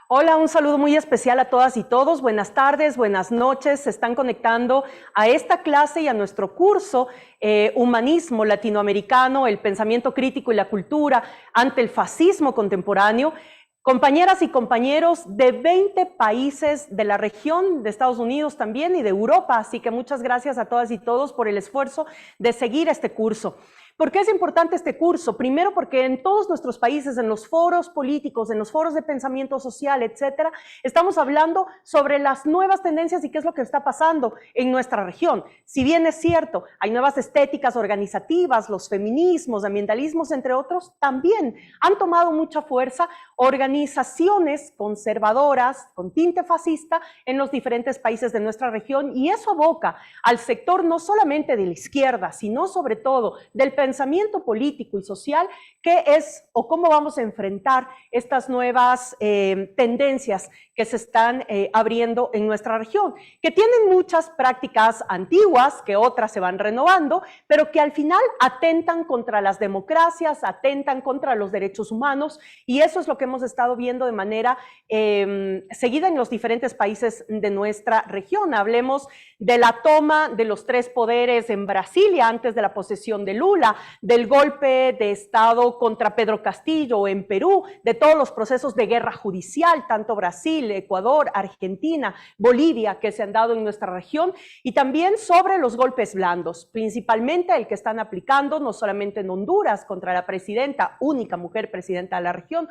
Hola, un saludo muy especial a todas y todos. Buenas tardes, buenas noches. Se están conectando a esta clase y a nuestro curso Humanismo Latinoamericano, el pensamiento crítico y la cultura ante el fascismo contemporáneo. Compañeras y compañeros de 20 países de la región, de Estados Unidos también y de Europa. Así que muchas gracias a todas y todos por el esfuerzo de seguir este curso. ¿Por qué es importante este curso? Primero porque en todos nuestros países, en los foros políticos, en los foros de pensamiento social, etcétera, estamos hablando sobre las nuevas tendencias y qué es lo que está pasando en nuestra región. Si bien es cierto, hay nuevas estéticas organizativas, los feminismos, ambientalismos, entre otros, también han tomado mucha fuerza organizaciones conservadoras con tinte fascista en los diferentes países de nuestra región, y eso aboca al sector no solamente de la izquierda, sino sobre todo del pensamiento político y social, qué es o cómo vamos a enfrentar estas nuevas tendencias que se están abriendo en nuestra región, que tienen muchas prácticas antiguas, que otras se van renovando, pero que al final atentan contra las democracias, atentan contra los derechos humanos, y eso es lo que hemos estado viendo de manera seguida en los diferentes países de nuestra región. Hablemos de la toma de los 3 poderes en Brasilia antes de la posesión de Lula, del golpe de Estado contra Pedro Castillo en Perú, de todos los procesos de guerra judicial, tanto Brasil, Ecuador, Argentina, Bolivia, que se han dado en nuestra región, y también sobre los golpes blandos, principalmente el que están aplicando no solamente en Honduras contra la presidenta, única mujer presidenta de la región,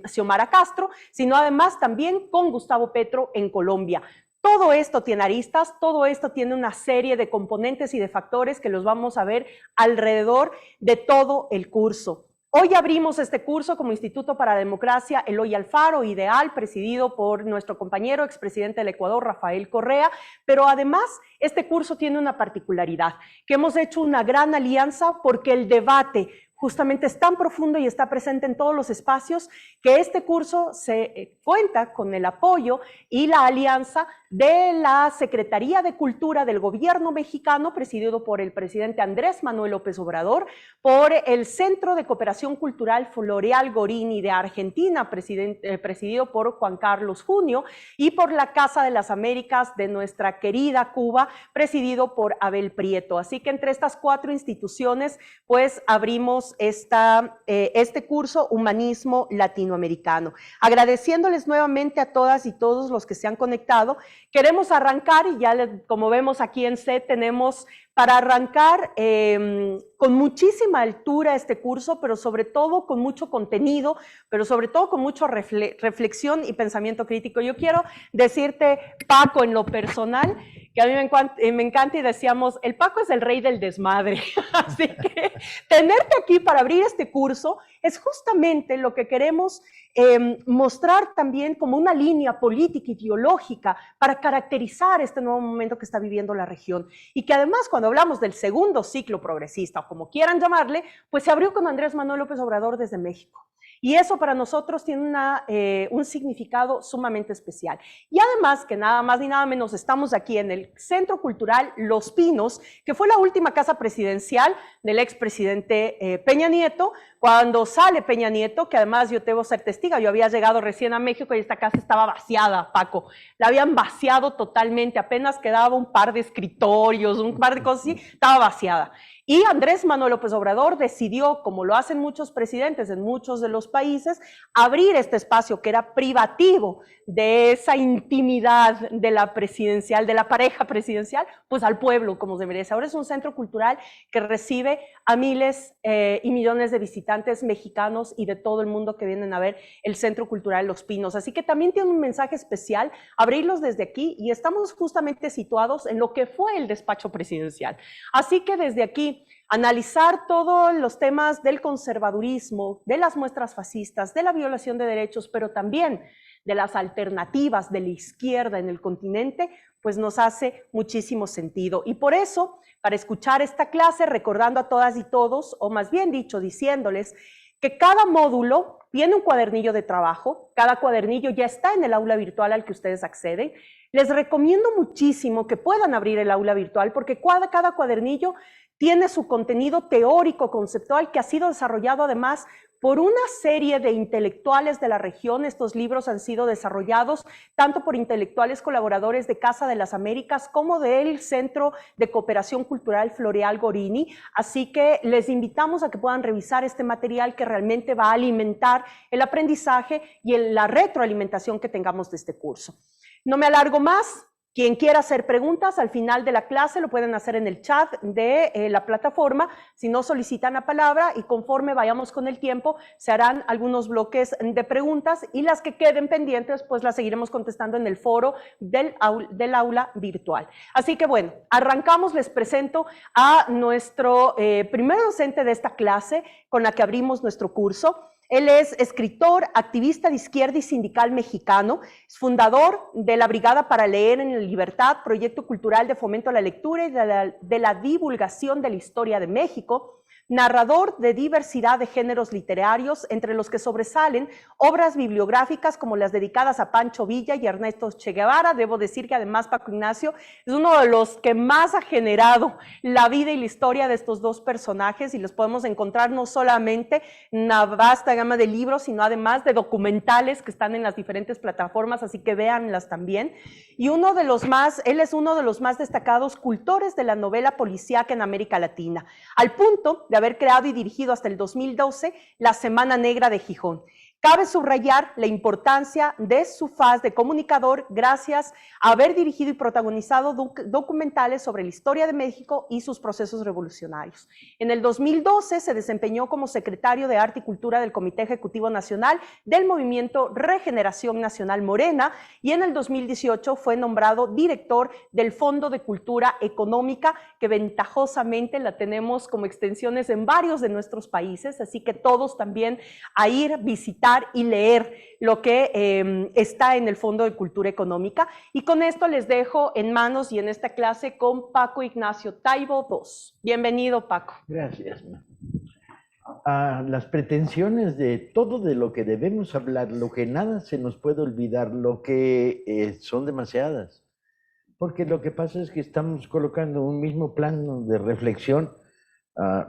Xiomara Castro, sino además también con Gustavo Petro en Colombia. Todo esto tiene aristas, todo esto tiene una serie de componentes y de factores que los vamos a ver alrededor de todo el curso. Hoy abrimos este curso como Instituto para la Democracia Eloy Alfaro, IDEAL, presidido por nuestro compañero expresidente del Ecuador, Rafael Correa, pero además este curso tiene una particularidad, que hemos hecho una gran alianza porque el debate justamente es tan profundo y está presente en todos los espacios que este curso se cuenta con el apoyo y la alianza de la Secretaría de Cultura del Gobierno mexicano, presidido por el presidente Andrés Manuel López Obrador, por el Centro de Cooperación Cultural Floreal Gorini de Argentina, presidido por Juan Carlos Junio, y por la Casa de las Américas de nuestra querida Cuba, presidido por Abel Prieto. Así que entre estas 4 instituciones, pues abrimos este curso Humanismo Latinoamericano. Agradeciéndoles nuevamente a todas y todos los que se han conectado. Queremos arrancar y ya como vemos aquí en set tenemos para arrancar con muchísima altura este curso, pero sobre todo con mucho contenido, pero sobre todo con mucha reflexión y pensamiento crítico. Yo quiero decirte, Paco, en lo personal, que a mí me encanta y decíamos, el Paco es el rey del desmadre. Así que tenerte aquí para abrir este curso es justamente lo que queremos mostrar también como una línea política ideológica para caracterizar este nuevo momento que está viviendo la región. Y que además cuando hablamos del segundo ciclo progresista, o como quieran llamarle, pues se abrió con Andrés Manuel López Obrador desde México. Y eso para nosotros tiene un significado sumamente especial. Y además, que nada más ni nada menos, estamos aquí en el Centro Cultural Los Pinos, que fue la última casa presidencial del expresidente Peña Nieto. Cuando sale Peña Nieto, que además yo debo ser testiga, yo había llegado recién a México y esta casa estaba vaciada, Paco. La habían vaciado totalmente, apenas quedaba un par de escritorios, un par de cosas así, estaba vaciada. Y Andrés Manuel López Obrador decidió, como lo hacen muchos presidentes en muchos de los países, abrir este espacio que era privativo de esa intimidad de la presidencial, de la pareja presidencial, pues al pueblo, como se merece. Ahora es un centro cultural que recibe a miles y millones de visitantes mexicanos y de todo el mundo que vienen a ver el Centro Cultural Los Pinos. Así que también tiene un mensaje especial abrirlos desde aquí y estamos justamente situados en lo que fue el despacho presidencial. Así que desde aquí, analizar todos los temas del conservadurismo, de las muestras fascistas, de la violación de derechos, pero también de las alternativas de la izquierda en el continente, pues nos hace muchísimo sentido. Y por eso, para escuchar esta clase, recordando a todas y todos, o más bien dicho, diciéndoles que cada módulo tiene un cuadernillo de trabajo, cada cuadernillo ya está en el aula virtual al que ustedes acceden. Les recomiendo muchísimo que puedan abrir el aula virtual porque cada cuadernillo tiene su contenido teórico, conceptual, que ha sido desarrollado además por una serie de intelectuales de la región. Estos libros han sido desarrollados tanto por intelectuales colaboradores de Casa de las Américas como del Centro de Cooperación Cultural Floreal Gorini. Así que les invitamos a que puedan revisar este material que realmente va a alimentar el aprendizaje y la retroalimentación que tengamos de este curso. No me alargo más. Quien quiera hacer preguntas al final de la clase lo pueden hacer en el chat de la plataforma. Si no, solicitan la palabra y conforme vayamos con el tiempo se harán algunos bloques de preguntas y las que queden pendientes pues las seguiremos contestando en el foro del aula virtual. Así que bueno, arrancamos. Les presento a nuestro primer docente de esta clase con la que abrimos nuestro curso. Él es escritor, activista de izquierda y sindical mexicano, es fundador de la Brigada para Leer en Libertad, proyecto cultural de fomento a la lectura y de la divulgación de la historia de México, narrador de diversidad de géneros literarios, entre los que sobresalen obras bibliográficas como las dedicadas a Pancho Villa y Ernesto Che Guevara. Debo decir que además Paco Ignacio es uno de los que más ha generado la vida y la historia de estos dos personajes, y los podemos encontrar no solamente en una vasta gama de libros, sino además de documentales que están en las diferentes plataformas, así que véanlas también. Y él es uno de los más destacados cultores de la novela policíaca en América Latina, al punto de haber creado y dirigido hasta el 2012 la Semana Negra de Gijón. Cabe subrayar la importancia de su faz de comunicador gracias a haber dirigido y protagonizado documentales sobre la historia de México y sus procesos revolucionarios. En el 2012 se desempeñó como secretario de Arte y Cultura del Comité Ejecutivo Nacional del Movimiento Regeneración Nacional Morena, y en el 2018 fue nombrado director del Fondo de Cultura Económica, que ventajosamente la tenemos como extensiones en varios de nuestros países, así que todos también a ir, visitar y leer lo que está en el Fondo de Cultura Económica. Y con esto les dejo en manos y en esta clase con Paco Ignacio Taibo II. Bienvenido, Paco. Gracias. Las pretensiones de todo de lo que debemos hablar, lo que nada se nos puede olvidar, lo que son demasiadas. Porque lo que pasa es que estamos colocando un mismo plano de reflexión,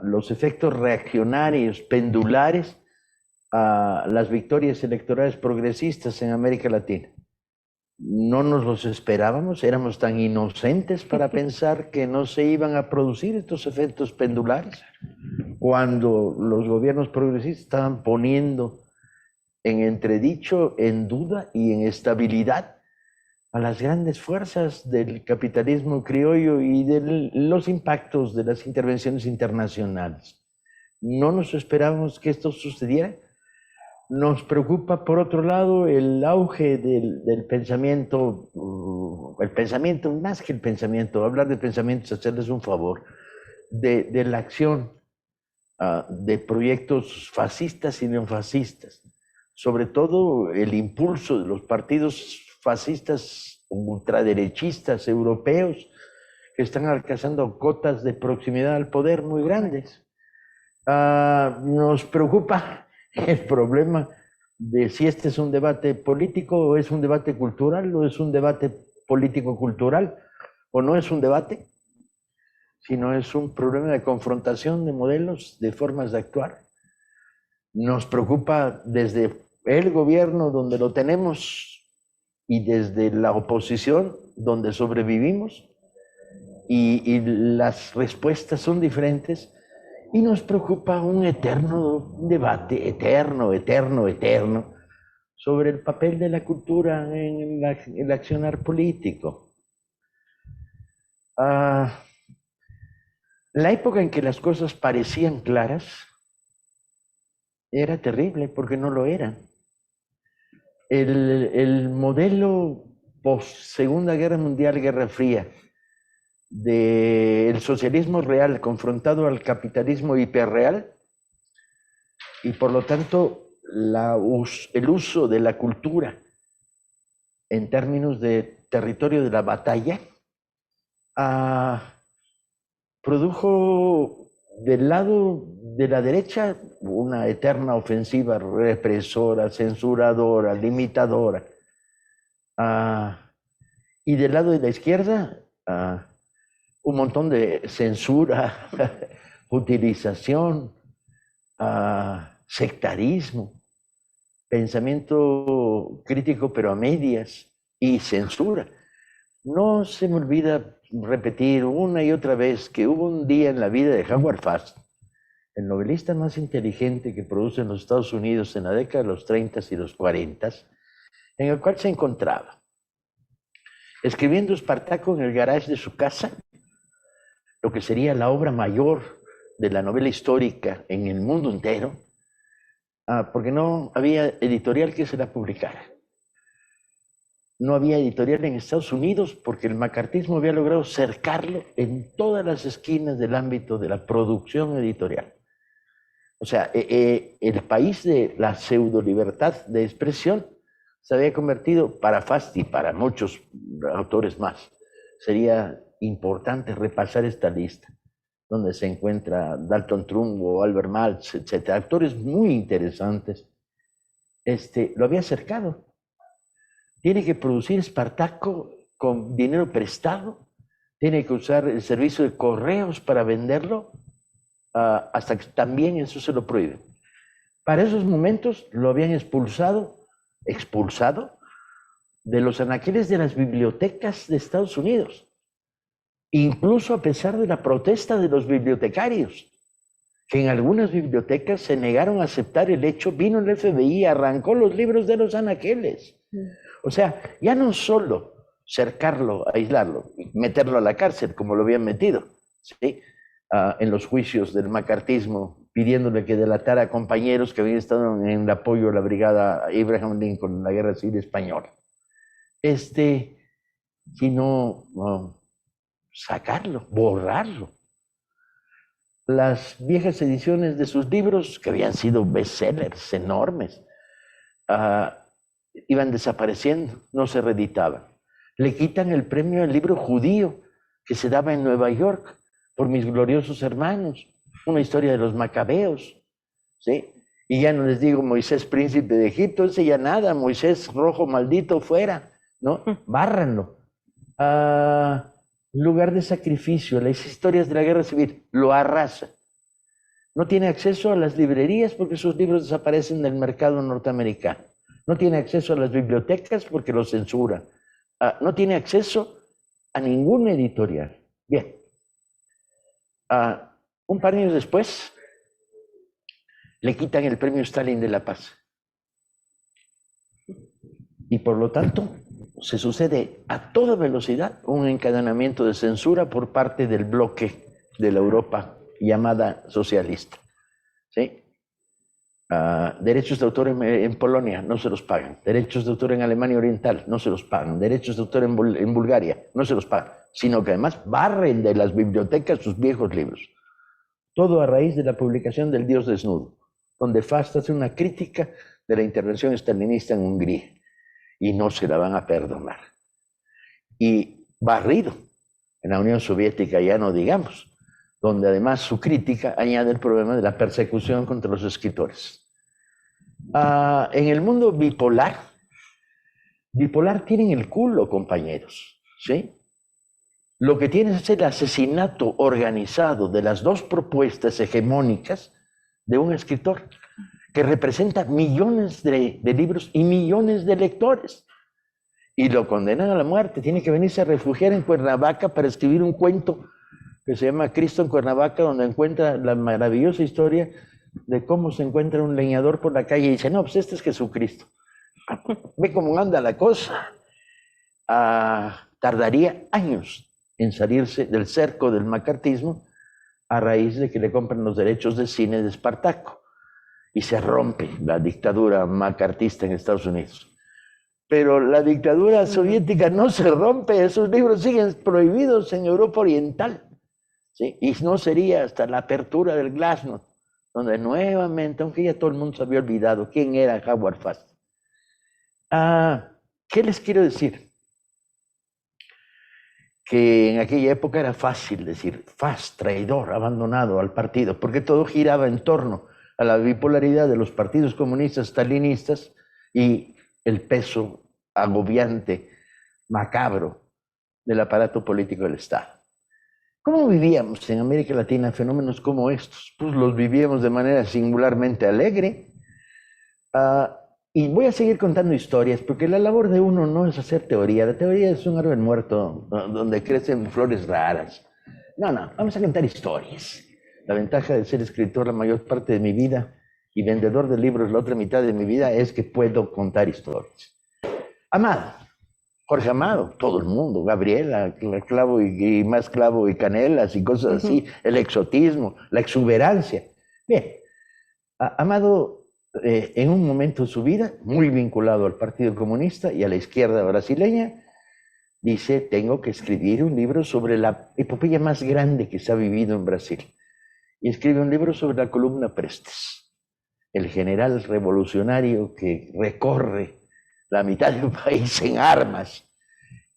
los efectos reaccionarios, pendulares, a las victorias electorales progresistas en América Latina. No nos los esperábamos, éramos tan inocentes para pensar que no se iban a producir estos efectos pendulares, cuando los gobiernos progresistas estaban poniendo en entredicho, en duda y en estabilidad a las grandes fuerzas del capitalismo criollo y de los impactos de las intervenciones internacionales. No nos esperábamos que esto sucediera. Nos preocupa, por otro lado, el auge del pensamiento, más que el pensamiento, hablar de pensamiento es hacerles un favor, de la acción de proyectos fascistas y neofascistas, sobre todo el impulso de los partidos fascistas ultraderechistas europeos que están alcanzando cotas de proximidad al poder muy grandes. Nos preocupa el problema de si este es un debate político o es un debate cultural o es un debate político-cultural o no es un debate, sino es un problema de confrontación de modelos, de formas de actuar. Nos preocupa desde el gobierno donde lo tenemos y desde la oposición donde sobrevivimos, y las respuestas son diferentes. Y nos preocupa un eterno debate, eterno, sobre el papel de la cultura en el accionar político. La época en que las cosas parecían claras era terrible porque no lo eran. El modelo post-Segunda Guerra Mundial, Guerra Fría, del socialismo real confrontado al capitalismo hiperreal, y por lo tanto el uso de la cultura en términos de territorio de la batalla, produjo del lado de la derecha una eterna ofensiva represora, censuradora, limitadora, y del lado de la izquierda un montón de censura, utilización, sectarismo, pensamiento crítico pero a medias y censura. No se me olvida repetir una y otra vez que hubo un día en la vida de Howard Fast, el novelista más inteligente que produce en los Estados Unidos en la década de los 30 y los 40, en el cual se encontraba escribiendo Espartaco en el garage de su casa, lo que sería la obra mayor de la novela histórica en el mundo entero, porque no había editorial que se la publicara. No había editorial en Estados Unidos porque el macartismo había logrado cercarlo en todas las esquinas del ámbito de la producción editorial. O sea, el país de la pseudo libertad de expresión se había convertido, para Fasti y para muchos autores más, sería importante repasar esta lista, donde se encuentra Dalton Trumbo, Albert Maltz, etcétera, autores muy interesantes. Lo había acercado. Tiene que producir Espartaco con dinero prestado, tiene que usar el servicio de correos para venderlo, hasta que también eso se lo prohíben. Para esos momentos lo habían expulsado de los anaqueles de las bibliotecas de Estados Unidos, incluso a pesar de la protesta de los bibliotecarios, que en algunas bibliotecas se negaron a aceptar el hecho, vino el FBI, arrancó los libros de los anaqueles. O sea, ya no solo cercarlo, aislarlo, meterlo a la cárcel, como lo habían metido, ¿sí? En los juicios del macartismo, pidiéndole que delatara a compañeros que habían estado en el apoyo a la brigada Abraham Lincoln en la Guerra Civil Española. Sino sacarlo, borrarlo. Las viejas ediciones de sus libros, que habían sido bestsellers enormes, iban desapareciendo, no se reeditaban. Le quitan el premio al libro judío que se daba en Nueva York por Mis gloriosos hermanos, una historia de los macabeos, ¿sí? Y ya no les digo Moisés, príncipe de Egipto, ese ya nada, Moisés rojo maldito fuera, ¿no? Bárranlo. Lugar de sacrificio, las historias de la guerra civil, lo arrasa. No tiene acceso a las librerías porque sus libros desaparecen del mercado norteamericano. No tiene acceso a las bibliotecas porque los censura. No tiene acceso a ninguna editorial. Bien. Un par de años después, le quitan el premio Stalin de la Paz. Y por lo tanto, se sucede a toda velocidad un encadenamiento de censura por parte del bloque de la Europa llamada socialista. ¿Sí? Derechos de autor en Polonia no se los pagan, derechos de autor en Alemania Oriental no se los pagan, derechos de autor en Bulgaria no se los pagan, sino que además barren de las bibliotecas sus viejos libros. Todo a raíz de la publicación del Dios desnudo, donde Fast hace una crítica de la intervención estalinista en Hungría, y no se la van a perdonar. Y barrido en la Unión Soviética, ya no digamos, donde además su crítica añade el problema de la persecución contra los escritores. En el mundo bipolar tienen el culo, compañeros, ¿sí? Lo que tienen es el asesinato organizado de las dos propuestas hegemónicas de un escritor que representa millones de libros y millones de lectores. Y lo condenan a la muerte. Tiene que venirse a refugiar en Cuernavaca para escribir un cuento que se llama Cristo en Cuernavaca, donde encuentra la maravillosa historia de cómo se encuentra un leñador por la calle y dice, no, pues este es Jesucristo. Ve cómo anda la cosa. Tardaría años en salirse del cerco del macartismo a raíz de que le compran los derechos de cine de Espartaco y se rompe la dictadura macartista en Estados Unidos. Pero la dictadura soviética no se rompe, esos libros siguen prohibidos en Europa Oriental, ¿sí? Y no sería hasta la apertura del Glasnost, donde nuevamente, aunque ya todo el mundo se había olvidado quién era Howard Fast. ¿Qué les quiero decir? Que en aquella época era fácil decir Fast, traidor, abandonado al partido, porque todo giraba en torno a la bipolaridad de los partidos comunistas, stalinistas y el peso agobiante, macabro del aparato político del Estado. ¿Cómo vivíamos en América Latina fenómenos como estos? Pues los vivíamos de manera singularmente alegre. Y voy a seguir contando historias, porque la labor de uno no es hacer teoría. La teoría es un árbol muerto donde crecen flores raras. No, vamos a contar historias. La ventaja de ser escritor la mayor parte de mi vida y vendedor de libros la otra mitad de mi vida es que puedo contar historias. Amado, Jorge Amado, todo el mundo, Gabriela, clavo y más clavo y canelas y cosas así, el exotismo, la exuberancia. Bien, Amado, en un momento de su vida, muy vinculado al Partido Comunista y a la izquierda brasileña, dice, tengo que escribir un libro sobre la epopeya más grande que se ha vivido en Brasil. Y escribe un libro sobre la columna Prestes. el general revolucionario que recorre la mitad del país en armas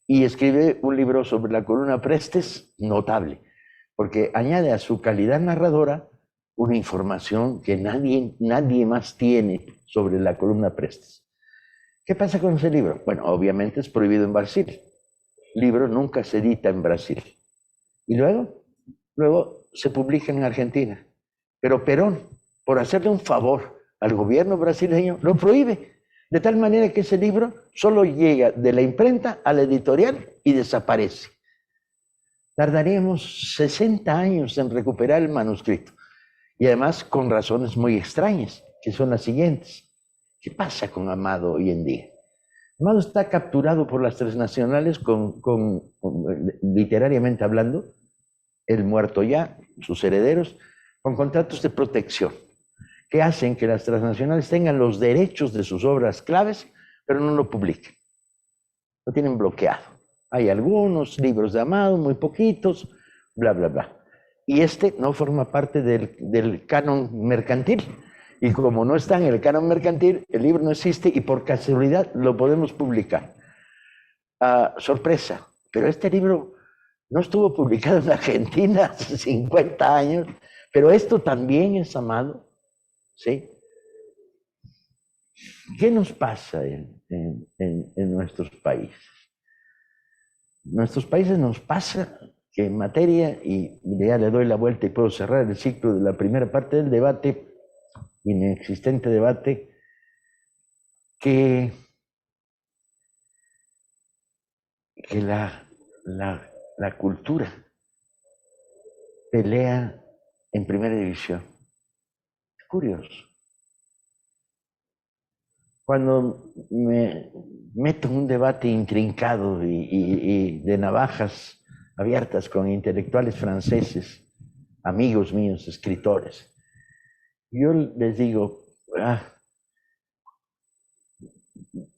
y escribe un libro sobre la columna Prestes notable, porque añade a su calidad narradora una información que nadie más tiene sobre la columna Prestes. ¿Qué pasa con ese libro? Bueno, obviamente es prohibido en Brasil. El libro nunca se edita en Brasil. Y luego se publica en Argentina. Pero Perón, por hacerle un favor al gobierno brasileño, lo prohíbe. De tal manera que ese libro solo llega de la imprenta a la editorial y desaparece. Tardaríamos 60 años en recuperar el manuscrito. Y además con razones muy extrañas, que son las siguientes. ¿Qué pasa con Amado hoy en día? Amado está capturado por las transnacionales literariamente hablando, él muerto ya, sus herederos, con contratos de protección, que hacen que las transnacionales tengan los derechos de sus obras claves, pero no lo publiquen. Lo tienen bloqueado. Hay algunos libros de Amado, muy poquitos, bla, bla, bla. Y este no forma parte del canon mercantil. Y como no está en el canon mercantil, el libro no existe y por casualidad lo podemos publicar. Sorpresa, pero este libro no estuvo publicado en Argentina hace 50 años, pero esto también es Amado, ¿sí? ¿Qué nos pasa en nuestros países? En nuestros países nos pasa que en materia, y ya le doy la vuelta y puedo cerrar el ciclo de la primera parte del debate, inexistente debate, que la cultura pelea en primera división. Es curioso. Cuando me meto en un debate intrincado y de navajas abiertas con intelectuales franceses, amigos míos, escritores, yo les digo,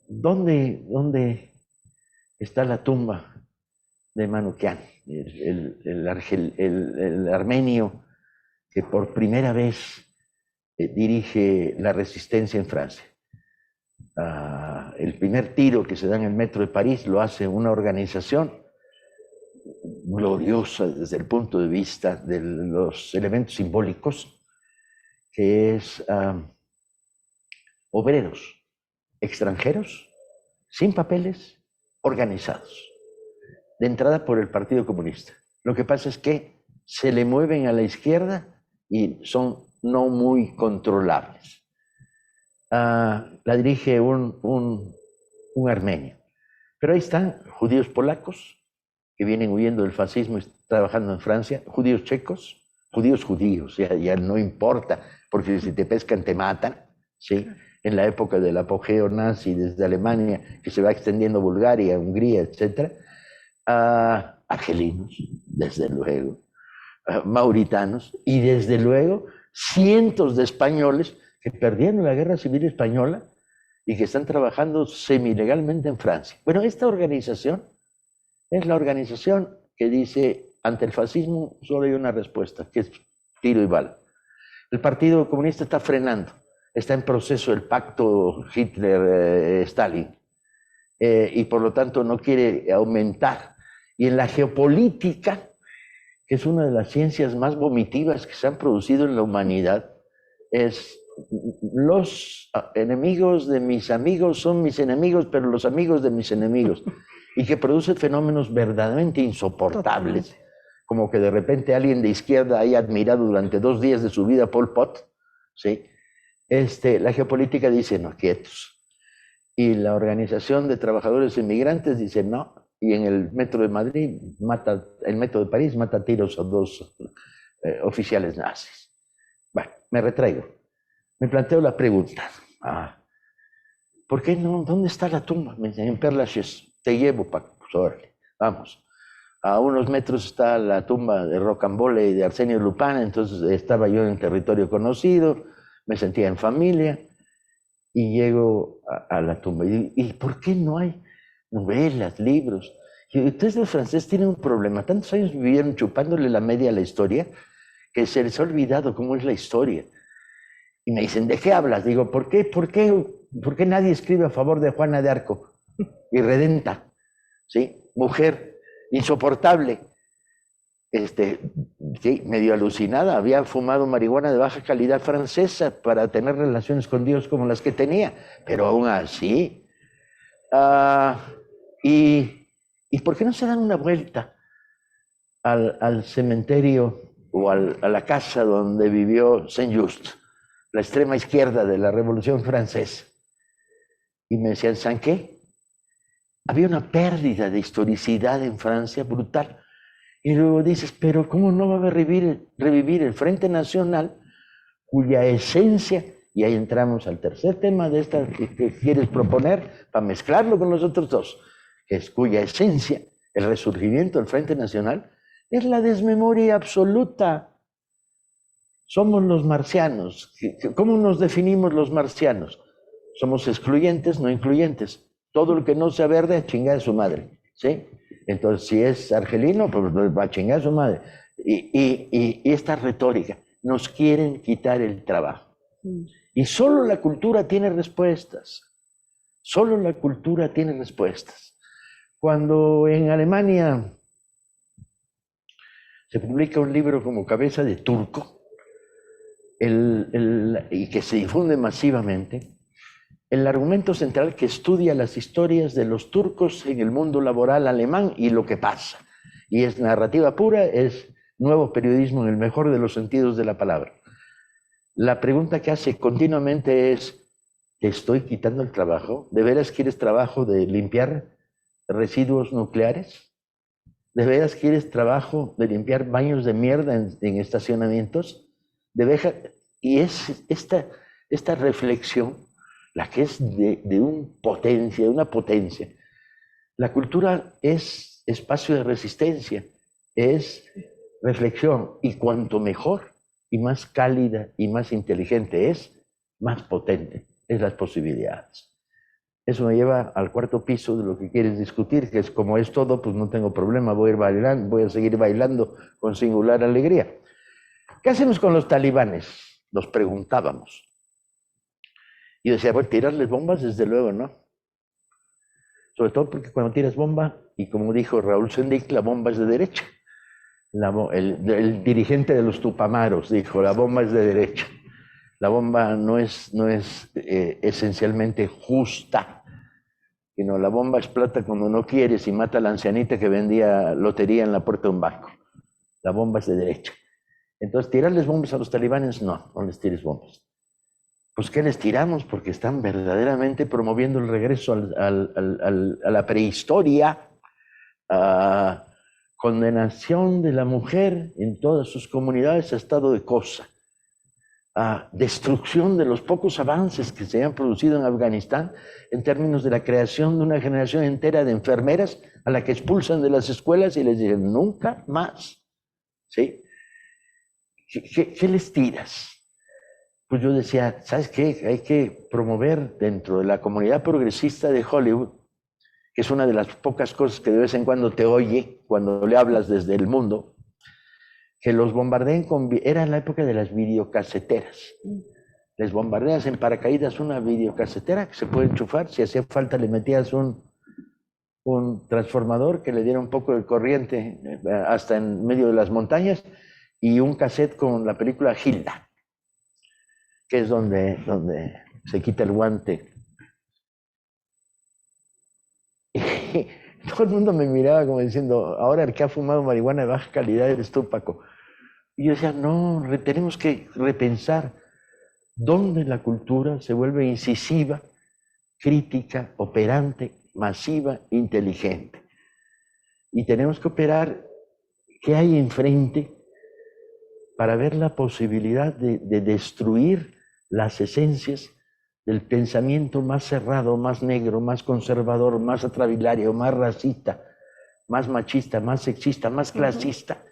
¿dónde está la tumba de Manukyan, el armenio que por primera vez dirige la resistencia en Francia? El primer tiro que se da en el metro de París lo hace una organización gloriosa desde el punto de vista de los elementos simbólicos, que es obreros extranjeros, sin papeles, organizados, de entrada por el Partido Comunista. Lo que pasa es que se le mueven a la izquierda y son no muy controlables. La dirige un armenio. Pero ahí están judíos polacos que vienen huyendo del fascismo y trabajando en Francia, judíos checos, judíos, ya no importa, porque si te pescan te matan, ¿sí? En la época del apogeo nazi desde Alemania, que se va extendiendo a Bulgaria, Hungría, etc. Argelinos, desde luego, mauritanos y desde luego cientos de españoles que perdieron la guerra civil española y que están trabajando semilegalmente en Francia. Bueno, esta organización es la organización que dice, ante el fascismo solo hay una respuesta, que es tiro y bala. El Partido Comunista está frenando, está en proceso el pacto Hitler-Stalin, y por lo tanto no quiere aumentar. Y en la geopolítica, que es una de las ciencias más vomitivas que se han producido en la humanidad, es los enemigos de mis amigos son mis enemigos, pero los amigos de mis enemigos, y que produce fenómenos verdaderamente insoportables, como que de repente alguien de izquierda haya admirado durante 2 días de su vida a Pol Pot, ¿sí? La geopolítica dice, no, quietos. Y la Organización de Trabajadores Inmigrantes dice, no, y en el metro de Madrid, el metro de París mata tiros a 2 oficiales nazis. Bueno, me retraigo. Me planteo la pregunta, ¿por qué no? ¿Dónde está la tumba? Me dicen, en Père Lachaise, te llevo, Paco, pues, órale, vamos. A unos metros está la tumba de Rocambole y de Arsenio Lupin, entonces estaba yo en territorio conocido, me sentía en familia, y llego a la tumba. ¿Y por qué no hay novelas, libros? Y ustedes los franceses tienen un problema, tantos años vivieron chupándole la media a la historia, que se les ha olvidado cómo es la historia. Y me dicen, ¿de qué hablas? Digo, ¿por qué nadie escribe a favor de Juana de Arco? Irredenta, ¿sí? Mujer insoportable, sí, medio alucinada, había fumado marihuana de baja calidad francesa para tener relaciones con Dios como las que tenía, pero aún así. ¿Y por qué no se dan una vuelta al cementerio o a la casa donde vivió Saint-Just, la extrema izquierda de la Revolución Francesa? Y me decían, ¿saben qué? Había una pérdida de historicidad en Francia brutal. Y luego dices, pero ¿cómo no va a revivir el Frente Nacional, cuya esencia, y ahí entramos al tercer tema de esta que quieres proponer, para mezclarlo con los otros dos, que es cuya esencia, el resurgimiento del Frente Nacional, es la desmemoria absoluta. Somos los marcianos. ¿Cómo nos definimos los marcianos? Somos excluyentes, no incluyentes. Todo lo que no sea verde, chinga de su madre, ¿sí? Entonces, si es argelino, pues va a chingar a su madre. Y esta retórica, nos quieren quitar el trabajo. Y solo la cultura tiene respuestas. Solo la cultura tiene respuestas. Cuando en Alemania se publica un libro como Cabeza de Turco, y que se difunde masivamente, el argumento central que estudia las historias de los turcos en el mundo laboral alemán y lo que pasa. Y es narrativa pura, es nuevo periodismo en el mejor de los sentidos de la palabra. La pregunta que hace continuamente es, ¿te estoy quitando el trabajo? ¿De veras quieres trabajo de limpiar residuos nucleares? ¿De veras quieres trabajo de limpiar baños de mierda en estacionamientos? Y es esta reflexión la que es de una potencia. La cultura es espacio de resistencia, es reflexión, y cuanto mejor y más cálida y más inteligente es, más potente es las posibilidades. Eso me lleva al cuarto piso de lo que quieres discutir, que es como es todo, pues no tengo problema, voy a seguir bailando con singular alegría. ¿Qué hacemos con los talibanes? Nos preguntábamos. Y yo decía, bueno, tirarles bombas, desde luego, ¿no? Sobre todo porque cuando tiras bomba, y como dijo Raúl Sendic, la bomba es de derecha. El dirigente de los Tupamaros dijo, la bomba es de derecha. La bomba no es esencialmente justa, sino la bomba explota cuando no quieres y mata a la ancianita que vendía lotería en la puerta de un banco. La bomba es de derecha. Entonces, tirarles bombas a los talibanes, no les tires bombas. Pues, ¿qué les tiramos? Porque están verdaderamente promoviendo el regreso a la prehistoria, a condenación de la mujer en todas sus comunidades a estado de cosa, a destrucción de los pocos avances que se han producido en Afganistán en términos de la creación de una generación entera de enfermeras a la que expulsan de las escuelas y les dicen nunca más, ¿sí? ¿Qué les tiras? Pues yo decía, ¿sabes qué? Hay que promover dentro de la comunidad progresista de Hollywood, que es una de las pocas cosas que de vez en cuando te oye cuando le hablas desde el mundo, que los bombardeen era en la época de las videocaseteras. Les bombardeas en paracaídas una videocasetera que se puede enchufar, si hacía falta le metías un transformador que le diera un poco de corriente hasta en medio de las montañas, y un cassette con la película Hilda, que es donde se quita el guante. Y todo el mundo me miraba como diciendo, ahora el que ha fumado marihuana de baja calidad eres tú, Paco. Y yo decía, no, tenemos que repensar dónde la cultura se vuelve incisiva, crítica, operante, masiva, inteligente. Y tenemos que operar qué hay enfrente para ver la posibilidad de destruir las esencias del pensamiento más cerrado, más negro, más conservador, más atravilario, más racista, más machista, más sexista, más clasista,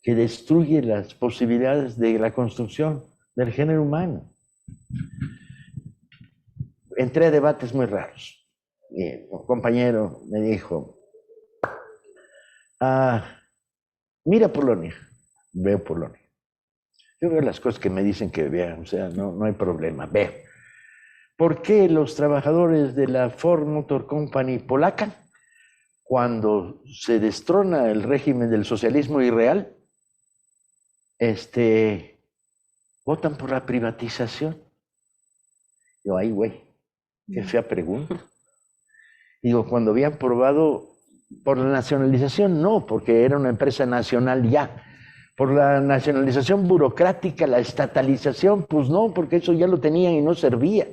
que destruye las posibilidades de la construcción del género humano. Entré a debates muy raros. Un compañero me dijo, mira Polonia, veo Polonia. Yo veo las cosas que me dicen que vean, o sea, no hay problema. Veo. ¿Por qué los trabajadores de la Ford Motor Company polaca, cuando se destrona el régimen del socialismo irreal, votan por la privatización? Yo, ay, güey, qué fea pregunta. Digo, cuando habían probado por la nacionalización, no, porque era una empresa nacional ya. Por la nacionalización burocrática, la estatalización, pues no, porque eso ya lo tenían y no servía.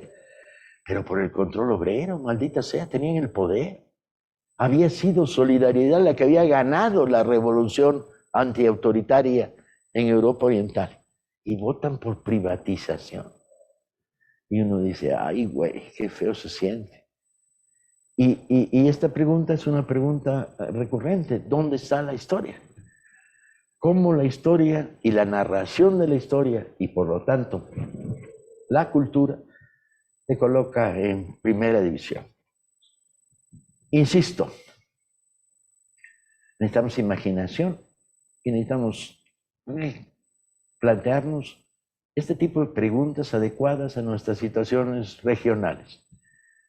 Pero por el control obrero, maldita sea, tenían el poder. Había sido Solidaridad la que había ganado la revolución antiautoritaria en Europa Oriental. Y votan por privatización. Y uno dice, ay, güey, qué feo se siente. Y esta pregunta es una pregunta recurrente. ¿Dónde está la historia? ¿Cómo la historia y la narración de la historia, y por lo tanto la cultura, se coloca en primera división? Insisto, necesitamos imaginación y necesitamos plantearnos este tipo de preguntas adecuadas a nuestras situaciones regionales.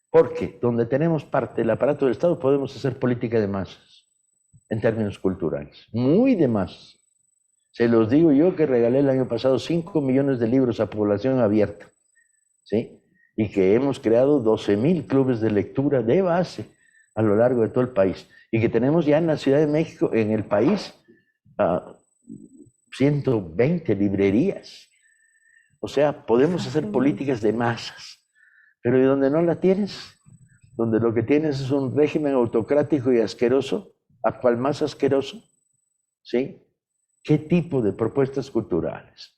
Porque donde tenemos parte del aparato del Estado podemos hacer política de masas, en términos culturales, muy de masas. Se los digo yo que regalé el año pasado 5 millones de libros a población abierta, ¿sí? Y que hemos creado 12,000 clubes de lectura de base a lo largo de todo el país. Y que tenemos ya en la Ciudad de México, en el país, 120 librerías. O sea, podemos hacer políticas de masas. Pero ¿y donde no la tienes? Donde lo que tienes es un régimen autocrático y asqueroso, ¿a cuál más asqueroso? ¿Sí? ¿Qué tipo de propuestas culturales?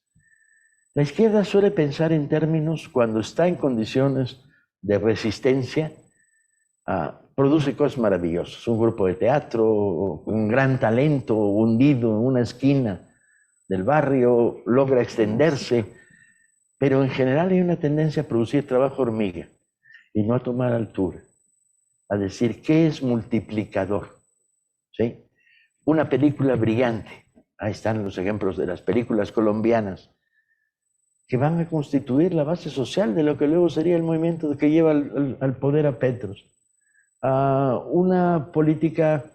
La izquierda suele pensar en términos, cuando está en condiciones de resistencia, produce cosas maravillosas. Un grupo de teatro, un gran talento hundido en una esquina del barrio, logra extenderse, pero en general hay una tendencia a producir trabajo hormiga y no a tomar altura, a decir qué es multiplicador, ¿sí? Una película brillante, ahí están los ejemplos de las películas colombianas, que van a constituir la base social de lo que luego sería el movimiento que lleva al poder a Petros. Una política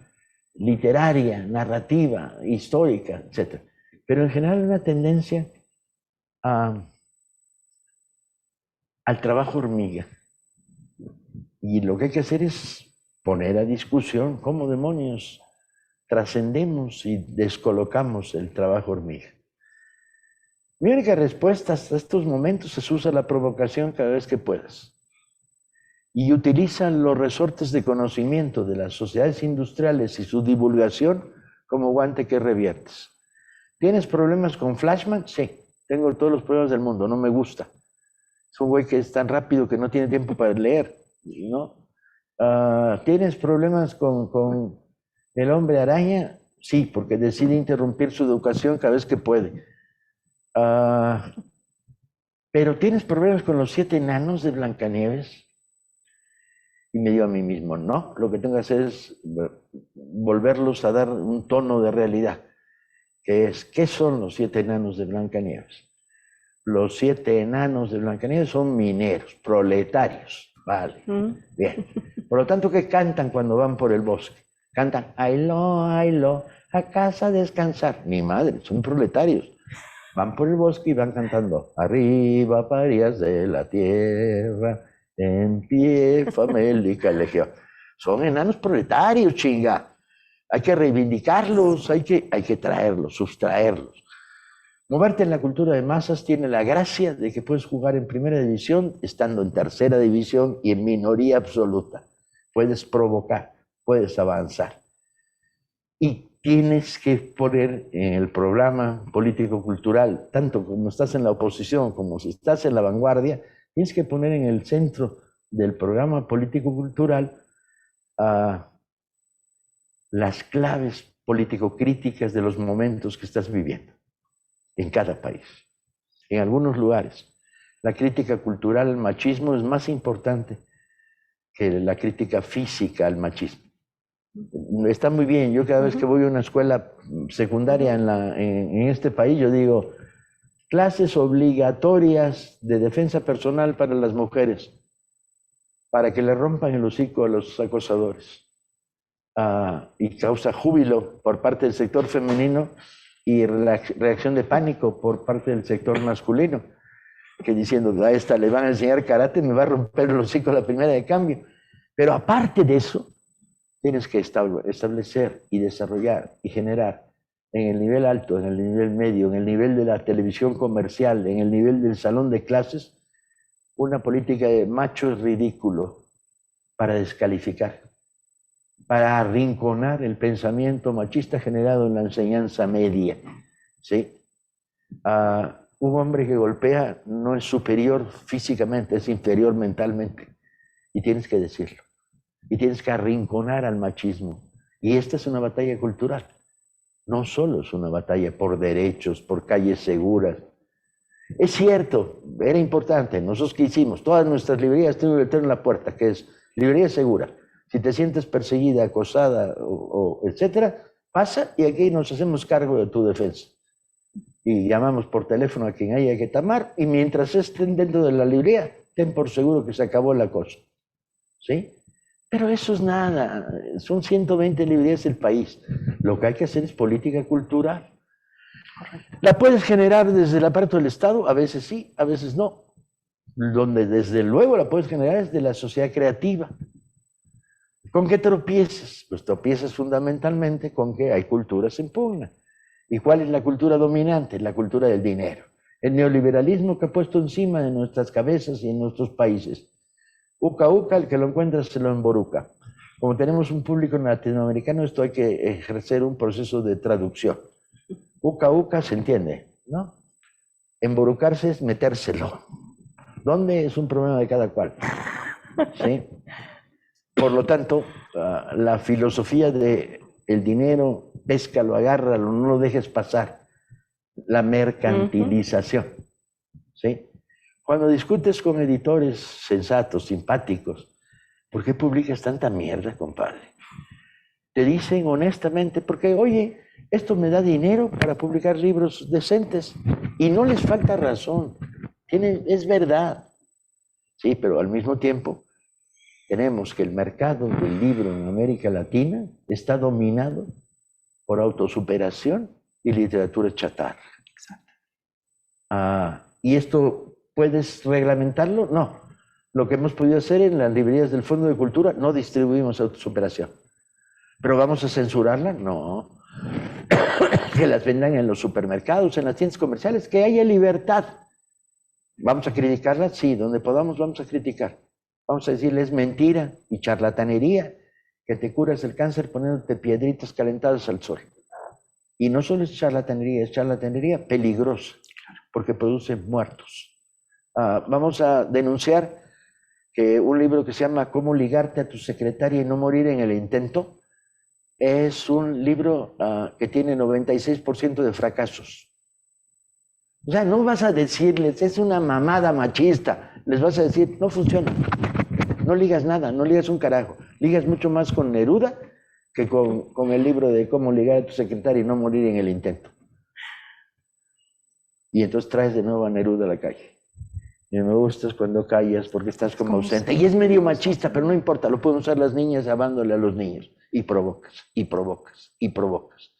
literaria, narrativa, histórica, etc. Pero en general una tendencia al trabajo hormiga. Y lo que hay que hacer es poner a discusión cómo demonios trascendemos y descolocamos el trabajo hormiga. Mi única respuesta hasta estos momentos es: usa la provocación cada vez que puedas. Y utiliza los resortes de conocimiento de las sociedades industriales y su divulgación como guante que reviertes. ¿Tienes problemas con Flashman? Sí, tengo todos los problemas del mundo, no me gusta. Es un güey que es tan rápido que no tiene tiempo para leer, ¿no? ¿Tienes problemas con el hombre araña? Sí, porque decide interrumpir su educación cada vez que puede. ¿Pero tienes problemas con los 7 enanos de Blancanieves? Y me digo a mí mismo, no, lo que tengo que hacer es volverlos a dar un tono de realidad, que es, ¿qué son los 7 enanos de Blancanieves? Los 7 enanos de Blancanieves son mineros, proletarios, vale, bien. Por lo tanto, ¿qué cantan cuando van por el bosque? Cantan, ailo, a casa a descansar. Ni madre, son proletarios. Van por el bosque y van cantando, arriba, parias de la tierra, en pie, famélica legión. Son enanos proletarios, chinga. Hay que reivindicarlos, hay que traerlos, sustraerlos. Moverte en la cultura de masas tiene la gracia de que puedes jugar en primera división estando en tercera división y en minoría absoluta. Puedes provocar, puedes avanzar. Y tienes que poner en el programa político-cultural, tanto como estás en la oposición como si estás en la vanguardia, tienes que poner en el centro del programa político-cultural las claves político-críticas de los momentos que estás viviendo en cada país. En algunos lugares, la crítica cultural al machismo es más importante que la crítica física al machismo. Está muy bien, yo cada vez que voy a una escuela secundaria en este país, yo digo, clases obligatorias de defensa personal para las mujeres, para que le rompan el hocico a los acosadores. Y causa júbilo por parte del sector femenino y reacción de pánico por parte del sector masculino, que diciendo, a esta le van a enseñar karate, me va a romper el hocico a la primera de cambio. Pero aparte de eso, tienes que establecer y desarrollar y generar en el nivel alto, en el nivel medio, en el nivel de la televisión comercial, en el nivel del salón de clases, una política de macho ridículo para descalificar, para arrinconar el pensamiento machista generado en la enseñanza media. ¿Sí? Un hombre que golpea no es superior físicamente, es inferior mentalmente. Y tienes que decirlo. Y tienes que arrinconar al machismo. Y esta es una batalla cultural. No solo es una batalla por derechos, por calles seguras. Es cierto, era importante. Nosotros que hicimos, todas nuestras librerías tienen un letrero en la puerta, que es librería segura. Si te sientes perseguida, acosada, etcétera, pasa y aquí nos hacemos cargo de tu defensa. Y llamamos por teléfono a quien haya que llamar, y mientras estén dentro de la librería, ten por seguro que se acabó la cosa. ¿Sí? Pero eso es nada, son 120 librerías del país. Lo que hay que hacer es política cultural. La puedes generar desde el aparato del Estado, a veces sí, a veces no. Donde desde luego la puedes generar es de la sociedad creativa. ¿Con qué tropiezas? Pues tropiezas fundamentalmente con que hay culturas en pugna. ¿Y cuál es la cultura dominante? La cultura del dinero. El neoliberalismo que ha puesto encima de nuestras cabezas y en nuestros países. Uca uca, el que lo encuentra se lo emboruca. Como tenemos un público latinoamericano, esto hay que ejercer un proceso de traducción. Uca uca se entiende, ¿no? Emborucarse es metérselo. ¿Dónde? Es un problema de cada cual. ¿Sí? Por lo tanto, la filosofía de el dinero, péscalo, agárralo, no lo dejes pasar. La mercantilización. ¿Sí? Cuando discutes con editores sensatos, simpáticos, ¿por qué publicas tanta mierda, compadre? Te dicen honestamente, porque, oye, esto me da dinero para publicar libros decentes y no les falta razón. Es verdad. Sí, pero al mismo tiempo tenemos que el mercado del libro en América Latina está dominado por autosuperación y literatura chatarra. Exacto. ¿Y esto puedes reglamentarlo? No. Lo que hemos podido hacer en las librerías del Fondo de Cultura, no distribuimos autosuperación. ¿Pero vamos a censurarla? No. Que las vendan en los supermercados, en las tiendas comerciales, que haya libertad. ¿Vamos a criticarla? Sí, donde podamos vamos a criticar. Vamos a decirle es mentira y charlatanería que te curas el cáncer poniéndote piedritas calentadas al sol. Y no solo es charlatanería peligrosa, porque produce muertos. Vamos a denunciar que un libro que se llama Cómo ligarte a tu secretaria y no morir en el intento es un libro que tiene 96% de fracasos. O sea, no vas a decirles, es una mamada machista. Les vas a decir, no funciona. No ligas nada, no ligas un carajo. Ligas mucho más con Neruda que con el libro de Cómo ligar a tu secretaria y no morir en el intento. Y entonces traes de nuevo a Neruda a la calle. Y me gustas cuando callas porque estás como ausente. Y es medio machista, pero no importa, lo pueden usar las niñas llamándole a los niños. Y provocas, y provocas, y provocas.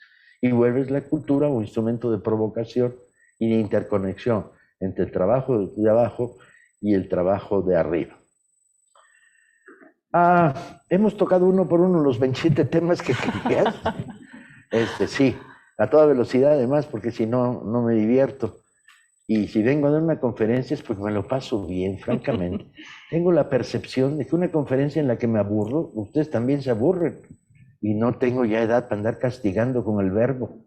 Y vuelves la cultura un instrumento de provocación y de interconexión entre el trabajo de abajo y el trabajo de arriba. Hemos tocado uno por uno los 27 temas que querías. Sí, a toda velocidad además, porque si no, no me divierto. Y si vengo a dar una conferencia es porque me lo paso bien, francamente. Tengo la percepción de que una conferencia en la que me aburro, ustedes también se aburren. Y no tengo ya edad para andar castigando con el verbo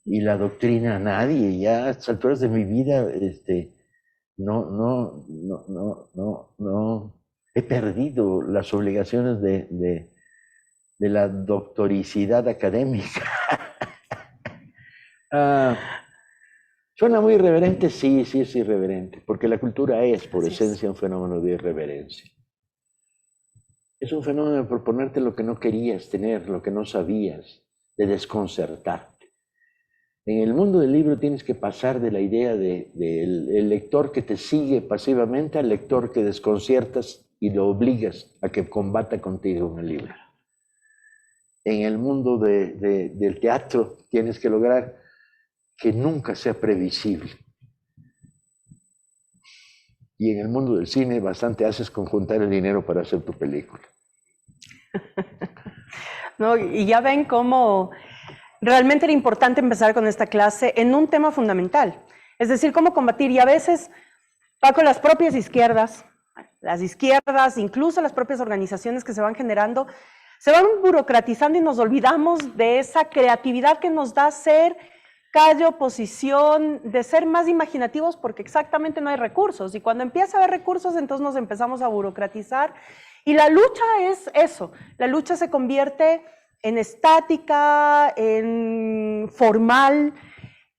y la doctrina a nadie. Ya a estas alturas de mi vida, no. He perdido las obligaciones de la doctoricidad académica. ¿Suena muy irreverente? Sí, es irreverente, porque la cultura es, por esencia, un fenómeno de irreverencia. Es un fenómeno de proponerte lo que no querías tener, lo que no sabías, de desconcertarte. En el mundo del libro tienes que pasar de la idea del lector que te sigue pasivamente al lector que desconciertas y lo obligas a que combata contigo en el libro. En el mundo del teatro tienes que lograr que nunca sea previsible. Y en el mundo del cine bastante haces con juntar el dinero para hacer tu película. No, y ya ven cómo realmente era importante empezar con esta clase en un tema fundamental, es decir, cómo combatir. Y a veces, Paco, las propias izquierdas, incluso las propias organizaciones que se van generando, se van burocratizando y nos olvidamos de esa creatividad que nos da ser calle oposición, de ser más imaginativos porque exactamente no hay recursos. Y cuando empieza a haber recursos, entonces nos empezamos a burocratizar. Y la lucha es eso, la lucha se convierte en estática, en formal,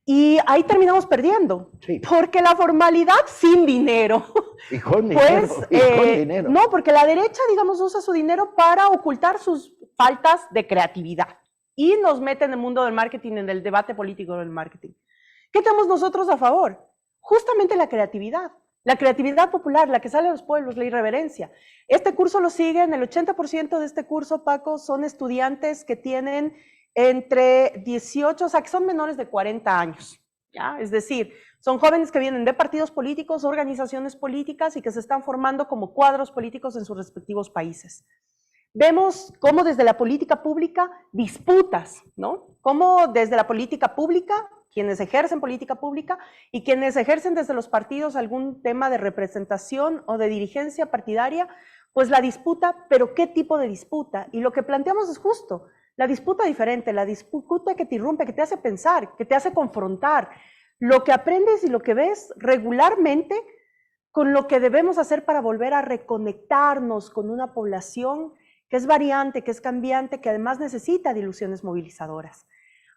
y ahí terminamos perdiendo, sí. Porque la formalidad sin dinero. Y con dinero, con dinero. No, porque la derecha, digamos, usa su dinero para ocultar sus faltas de creatividad y nos mete en el mundo del marketing, en el debate político del marketing. ¿Qué tenemos nosotros a favor? Justamente la creatividad popular, la que sale a los pueblos, la irreverencia. Este curso lo siguen, el 80% de este curso, Paco, son estudiantes que tienen entre 18, o sea, que son menores de 40 años, ¿ya? Es decir, son jóvenes que vienen de partidos políticos, organizaciones políticas y que se están formando como cuadros políticos en sus respectivos países. Vemos cómo desde la política pública disputas, ¿no? Cómo desde la política pública, quienes ejercen política pública y quienes ejercen desde los partidos algún tema de representación o de dirigencia partidaria, pues la disputa, pero ¿qué tipo de disputa? Y lo que planteamos es justo, la disputa diferente, la disputa que te irrumpe, que te hace pensar, que te hace confrontar, lo que aprendes y lo que ves regularmente con lo que debemos hacer para volver a reconectarnos con una población que es variante, que es cambiante, que además necesita de ilusiones movilizadoras.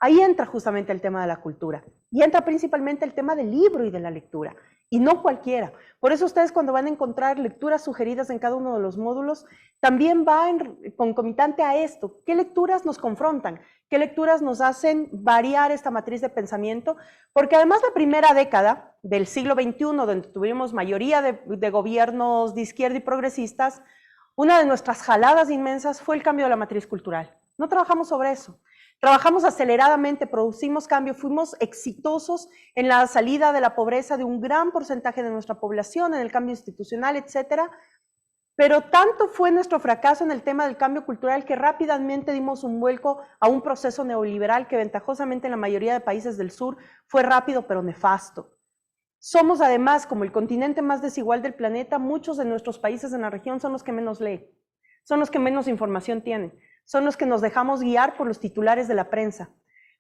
Ahí entra justamente el tema de la cultura y entra principalmente el tema del libro y de la lectura, y no cualquiera. Por eso ustedes cuando van a encontrar lecturas sugeridas en cada uno de los módulos, también va concomitante a esto. ¿Qué lecturas nos confrontan? ¿Qué lecturas nos hacen variar esta matriz de pensamiento? Porque además la primera década del siglo XXI, donde tuvimos mayoría de gobiernos de izquierda y progresistas, una de nuestras jaladas inmensas fue el cambio de la matriz cultural. No trabajamos sobre eso. Trabajamos aceleradamente, producimos cambio, fuimos exitosos en la salida de la pobreza de un gran porcentaje de nuestra población, en el cambio institucional, etcétera. Pero tanto fue nuestro fracaso en el tema del cambio cultural que rápidamente dimos un vuelco a un proceso neoliberal que ventajosamente en la mayoría de países del sur fue rápido pero nefasto. Somos además, como el continente más desigual del planeta, muchos de nuestros países en la región son los que menos leen, son los que menos información tienen, son los que nos dejamos guiar por los titulares de la prensa.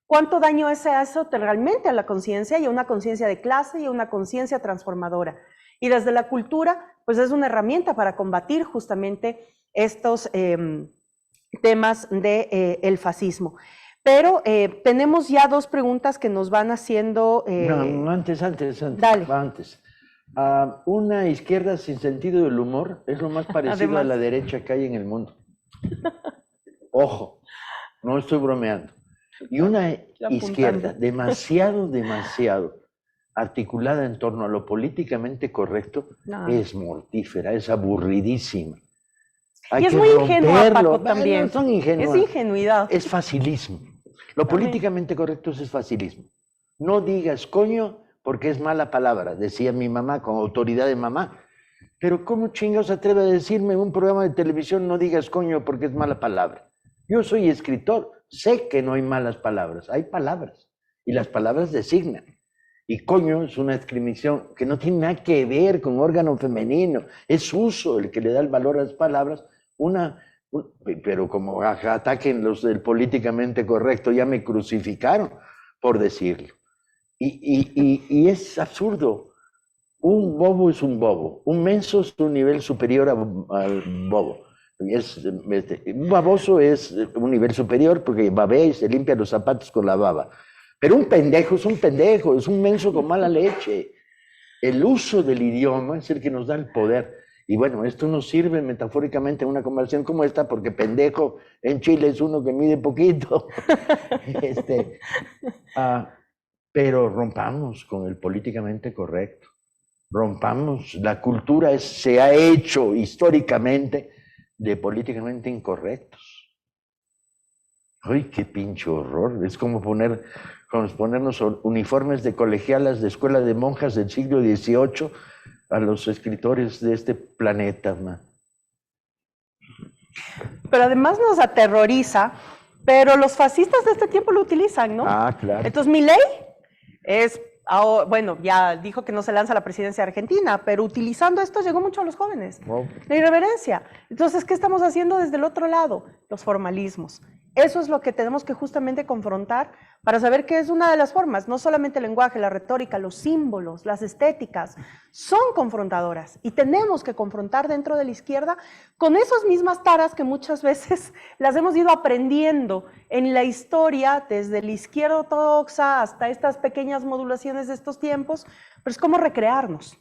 ¿Cuánto daño hace eso realmente a la conciencia y a una conciencia de clase y a una conciencia transformadora? Y desde la cultura, pues es una herramienta para combatir justamente estos temas del fascismo. Pero tenemos ya dos preguntas que nos van haciendo... No, antes. Dale. Antes. Una izquierda sin sentido del humor es lo más parecido además a la derecha que hay en el mundo. Ojo, no estoy bromeando. Y una izquierda demasiado articulada en torno a lo políticamente correcto es mortífera, es aburridísima. Y es muy ingenua, Paco, también. No son ingenuas. Es ingenuidad. Es facilismo. Lo políticamente correcto es facilismo. No digas coño porque es mala palabra, decía mi mamá con autoridad de mamá. Pero ¿cómo chingados se atreve a decirme en un programa de televisión no digas coño porque es mala palabra? Yo soy escritor, sé que no hay malas palabras, hay palabras. Y las palabras designan. Y coño es una discriminación que no tiene nada que ver con órgano femenino. Es uso el que le da el valor a las palabras. Pero como ataquen los del políticamente correcto, ya me crucificaron por decirlo. Y es absurdo. Un bobo es un bobo. Un menso es un nivel superior al bobo. Un baboso es un nivel superior porque babea y se limpia los zapatos con la baba. Pero un pendejo, es un menso con mala leche. El uso del idioma es el que nos da el poder. Y bueno, esto nos sirve metafóricamente en una conversación como esta, porque pendejo en Chile es uno que mide poquito. pero rompamos con el políticamente correcto. Rompamos, la cultura se ha hecho históricamente de políticamente incorrectos. ¡Ay, qué pinche horror! Es como ponernos uniformes de colegialas de escuela de monjas del siglo XVIII a los escritores de este planeta, man. Pero además nos aterroriza, pero los fascistas de este tiempo lo utilizan, ¿no? Ah, claro. Entonces, Milei es, bueno, ya dijo que no se lanza a la presidencia de Argentina, pero utilizando esto llegó mucho a los jóvenes. Oh. La irreverencia. Entonces, ¿qué estamos haciendo desde el otro lado? Los formalismos. Eso es lo que tenemos que justamente confrontar para saber qué es una de las formas. No solamente el lenguaje, la retórica, los símbolos, las estéticas, son confrontadoras y tenemos que confrontar dentro de la izquierda con esas mismas taras que muchas veces las hemos ido aprendiendo en la historia, desde la izquierda ortodoxa hasta estas pequeñas modulaciones de estos tiempos, pero es como recrearnos.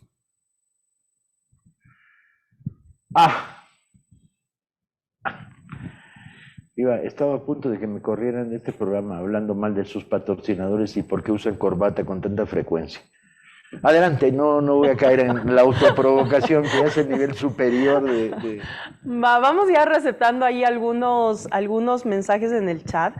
Estaba a punto de que me corrieran de este programa hablando mal de sus patrocinadores y por qué usan corbata con tanta frecuencia. Adelante, no voy a caer en la autoprovocación, que es el nivel superior de... Vamos ya receptando ahí algunos mensajes en el chat,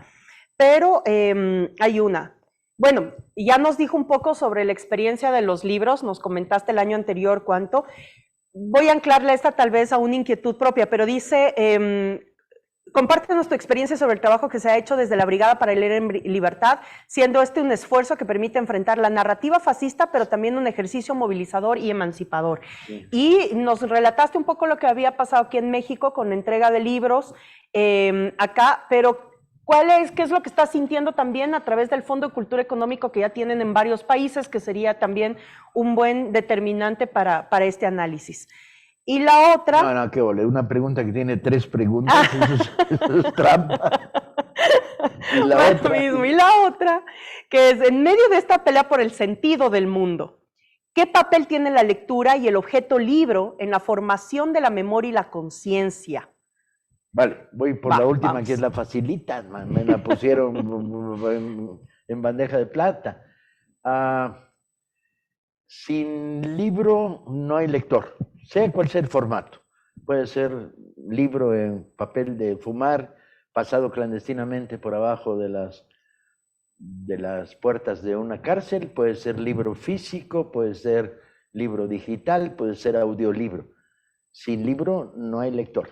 pero hay una. Bueno, ya nos dijo un poco sobre la experiencia de los libros, nos comentaste el año anterior cuánto. Voy a anclarle esta tal vez a una inquietud propia, pero dice... compártenos tu experiencia sobre el trabajo que se ha hecho desde la Brigada para leer en libertad, siendo este un esfuerzo que permite enfrentar la narrativa fascista, pero también un ejercicio movilizador y emancipador. Sí. Y nos relataste un poco lo que había pasado aquí en México con la entrega de libros acá, pero ¿qué es lo que estás sintiendo también a través del Fondo de Cultura Económico que ya tienen en varios países, que sería también un buen determinante para este análisis? Y la otra... No, qué vole, una pregunta que tiene 3 preguntas, eso es trampa. Y la otra... mismo. Y la otra, que es en medio de esta pelea por el sentido del mundo, ¿qué papel tiene la lectura y el objeto libro en la formación de la memoria y la conciencia? Vale, voy por la última, vamos. Que es la facilita, me la pusieron en bandeja de plata. Sin libro no hay lector, sea cual sea el formato. Puede ser libro en papel de fumar, pasado clandestinamente por abajo de las puertas de una cárcel, puede ser libro físico, puede ser libro digital, puede ser audiolibro. Sin libro no hay lector.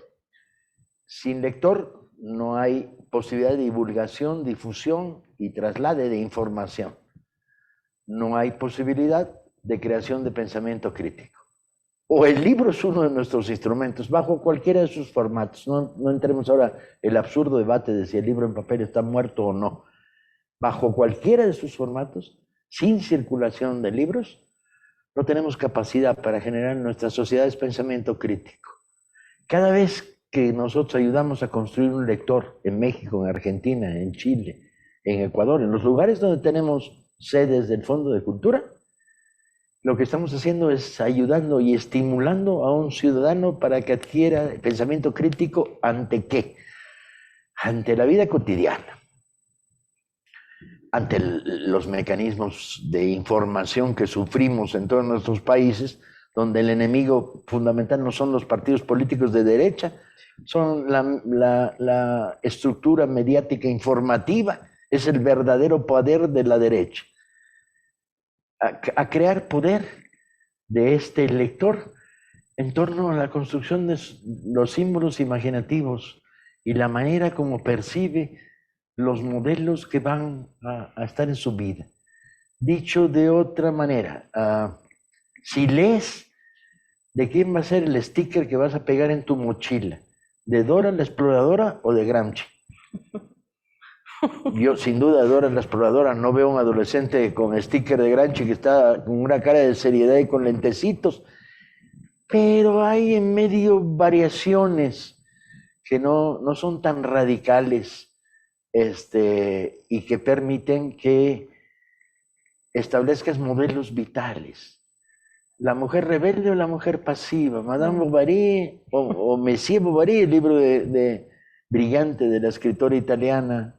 Sin lector no hay posibilidad de divulgación, difusión y traslade de información. No hay posibilidad de creación de pensamiento crítico. O el libro es uno de nuestros instrumentos, bajo cualquiera de sus formatos. No entremos ahora en el absurdo debate de si el libro en papel está muerto o no. Bajo cualquiera de sus formatos, sin circulación de libros, no tenemos capacidad para generar en nuestras sociedades pensamiento crítico. Cada vez que nosotros ayudamos a construir un lector en México, en Argentina, en Chile, en Ecuador, en los lugares donde tenemos sedes del Fondo de Cultura, lo que estamos haciendo es ayudando y estimulando a un ciudadano para que adquiera pensamiento crítico ¿ante qué? Ante la vida cotidiana, ante los mecanismos de información que sufrimos en todos nuestros países, donde el enemigo fundamental no son los partidos políticos de derecha, son la estructura mediática informativa, es el verdadero poder de la derecha. A crear poder de este lector en torno a la construcción de los símbolos imaginativos y la manera como percibe los modelos que van a estar en su vida. Dicho de otra manera, si lees, ¿de quién va a ser el sticker que vas a pegar en tu mochila? ¿De Dora la Exploradora o de Gramsci? Yo, sin duda, Dora la Exploradora. No veo a un adolescente con sticker de Gramsci que está con una cara de seriedad y con lentecitos. Pero hay en medio variaciones que no son tan radicales y que permiten que establezcas modelos vitales. La mujer rebelde o la mujer pasiva, Madame Bovary o Monsieur Bovary, el libro brillante de la escritora italiana.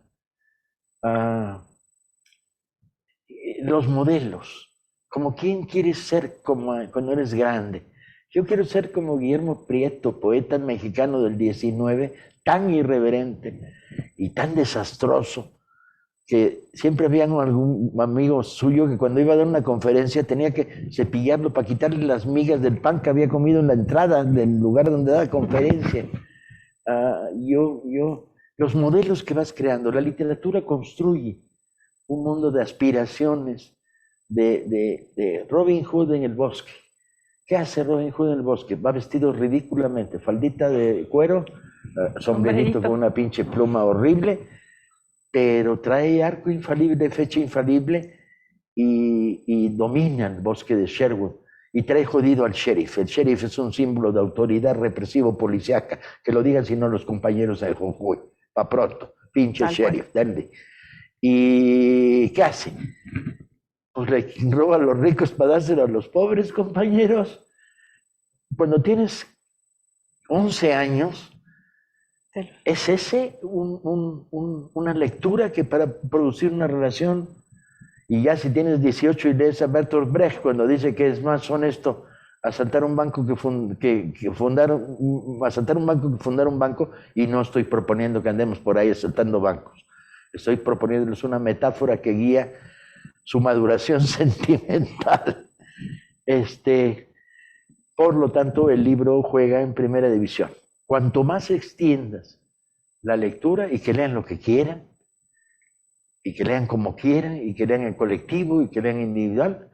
los modelos, como quién quieres ser cuando eres grande. Yo quiero ser como Guillermo Prieto, poeta mexicano del 19, tan irreverente y tan desastroso, que siempre había algún amigo suyo que cuando iba a dar una conferencia tenía que cepillarlo para quitarle las migas del pan que había comido en la entrada del lugar donde daba conferencia. Los modelos que vas creando, la literatura construye un mundo de aspiraciones, de Robin Hood en el bosque. ¿Qué hace Robin Hood en el bosque? Va vestido ridículamente, faldita de cuero, sombrerito con una pinche pluma horrible, pero trae arco infalible, flecha infalible y domina el bosque de Sherwood. Y trae jodido al sheriff. El sheriff es un símbolo de autoridad represivo policíaca. Que lo digan si no los compañeros de Jujuy. Pa' pronto, pinche Tal sheriff, dale. ¿Y qué hace? Pues le roba a los ricos para dárselo a los pobres, compañeros. Cuando tienes 11 años, Sí. ¿es ese una lectura que para producir una relación? Y ya si tienes 18 y lees a Bertolt Brecht cuando dice que es más honesto asaltar un banco que fundar un banco, y no estoy proponiendo que andemos por ahí asaltando bancos. Estoy proponiéndoles una metáfora que guía su maduración sentimental. Por lo tanto, el libro juega en primera división. Cuanto más extiendas la lectura y que lean lo que quieran, y que lean como quieran, y que lean en colectivo, y que lean individual,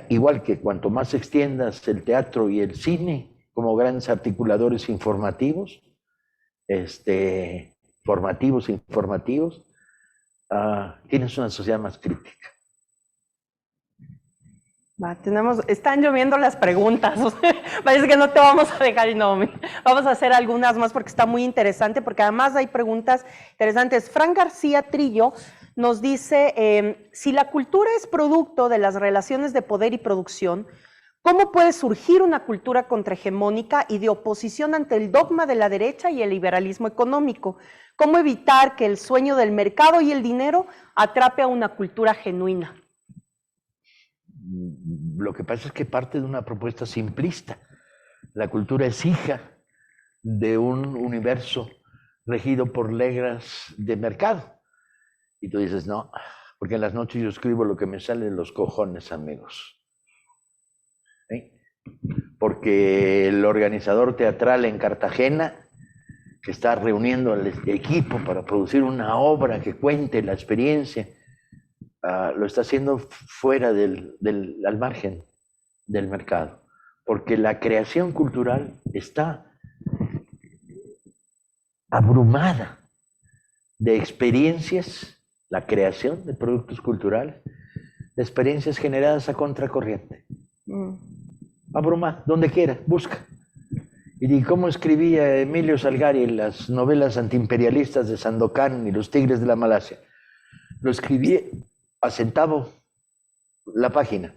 igual que cuanto más extiendas el teatro y el cine como grandes articuladores informativos, informativos, tienes una sociedad más crítica. Están lloviendo las preguntas. Parece que no te vamos a dejar y no. Vamos a hacer algunas más porque está muy interesante, porque además hay preguntas interesantes. Fran García Trillo nos dice, si la cultura es producto de las relaciones de poder y producción, ¿cómo puede surgir una cultura contrahegemónica y de oposición ante el dogma de la derecha y el liberalismo económico? ¿Cómo evitar que el sueño del mercado y el dinero atrape a una cultura genuina? Lo que pasa es que parte de una propuesta simplista. La cultura es hija de un universo regido por reglas de mercado. Y tú dices, no, porque en las noches yo escribo lo que me sale de los cojones, amigos. Porque el organizador teatral en Cartagena, que está reuniendo al equipo para producir una obra que cuente la experiencia, lo está haciendo fuera al margen del mercado, porque la creación cultural está abrumada de experiencias, la creación de productos culturales, de experiencias generadas a contracorriente. Abrumada, donde quiera, busca. Y cómo escribía Emilio Salgari las novelas antiimperialistas de Sandokan y los Tigres de la Malasia. Lo escribía a centavo la página.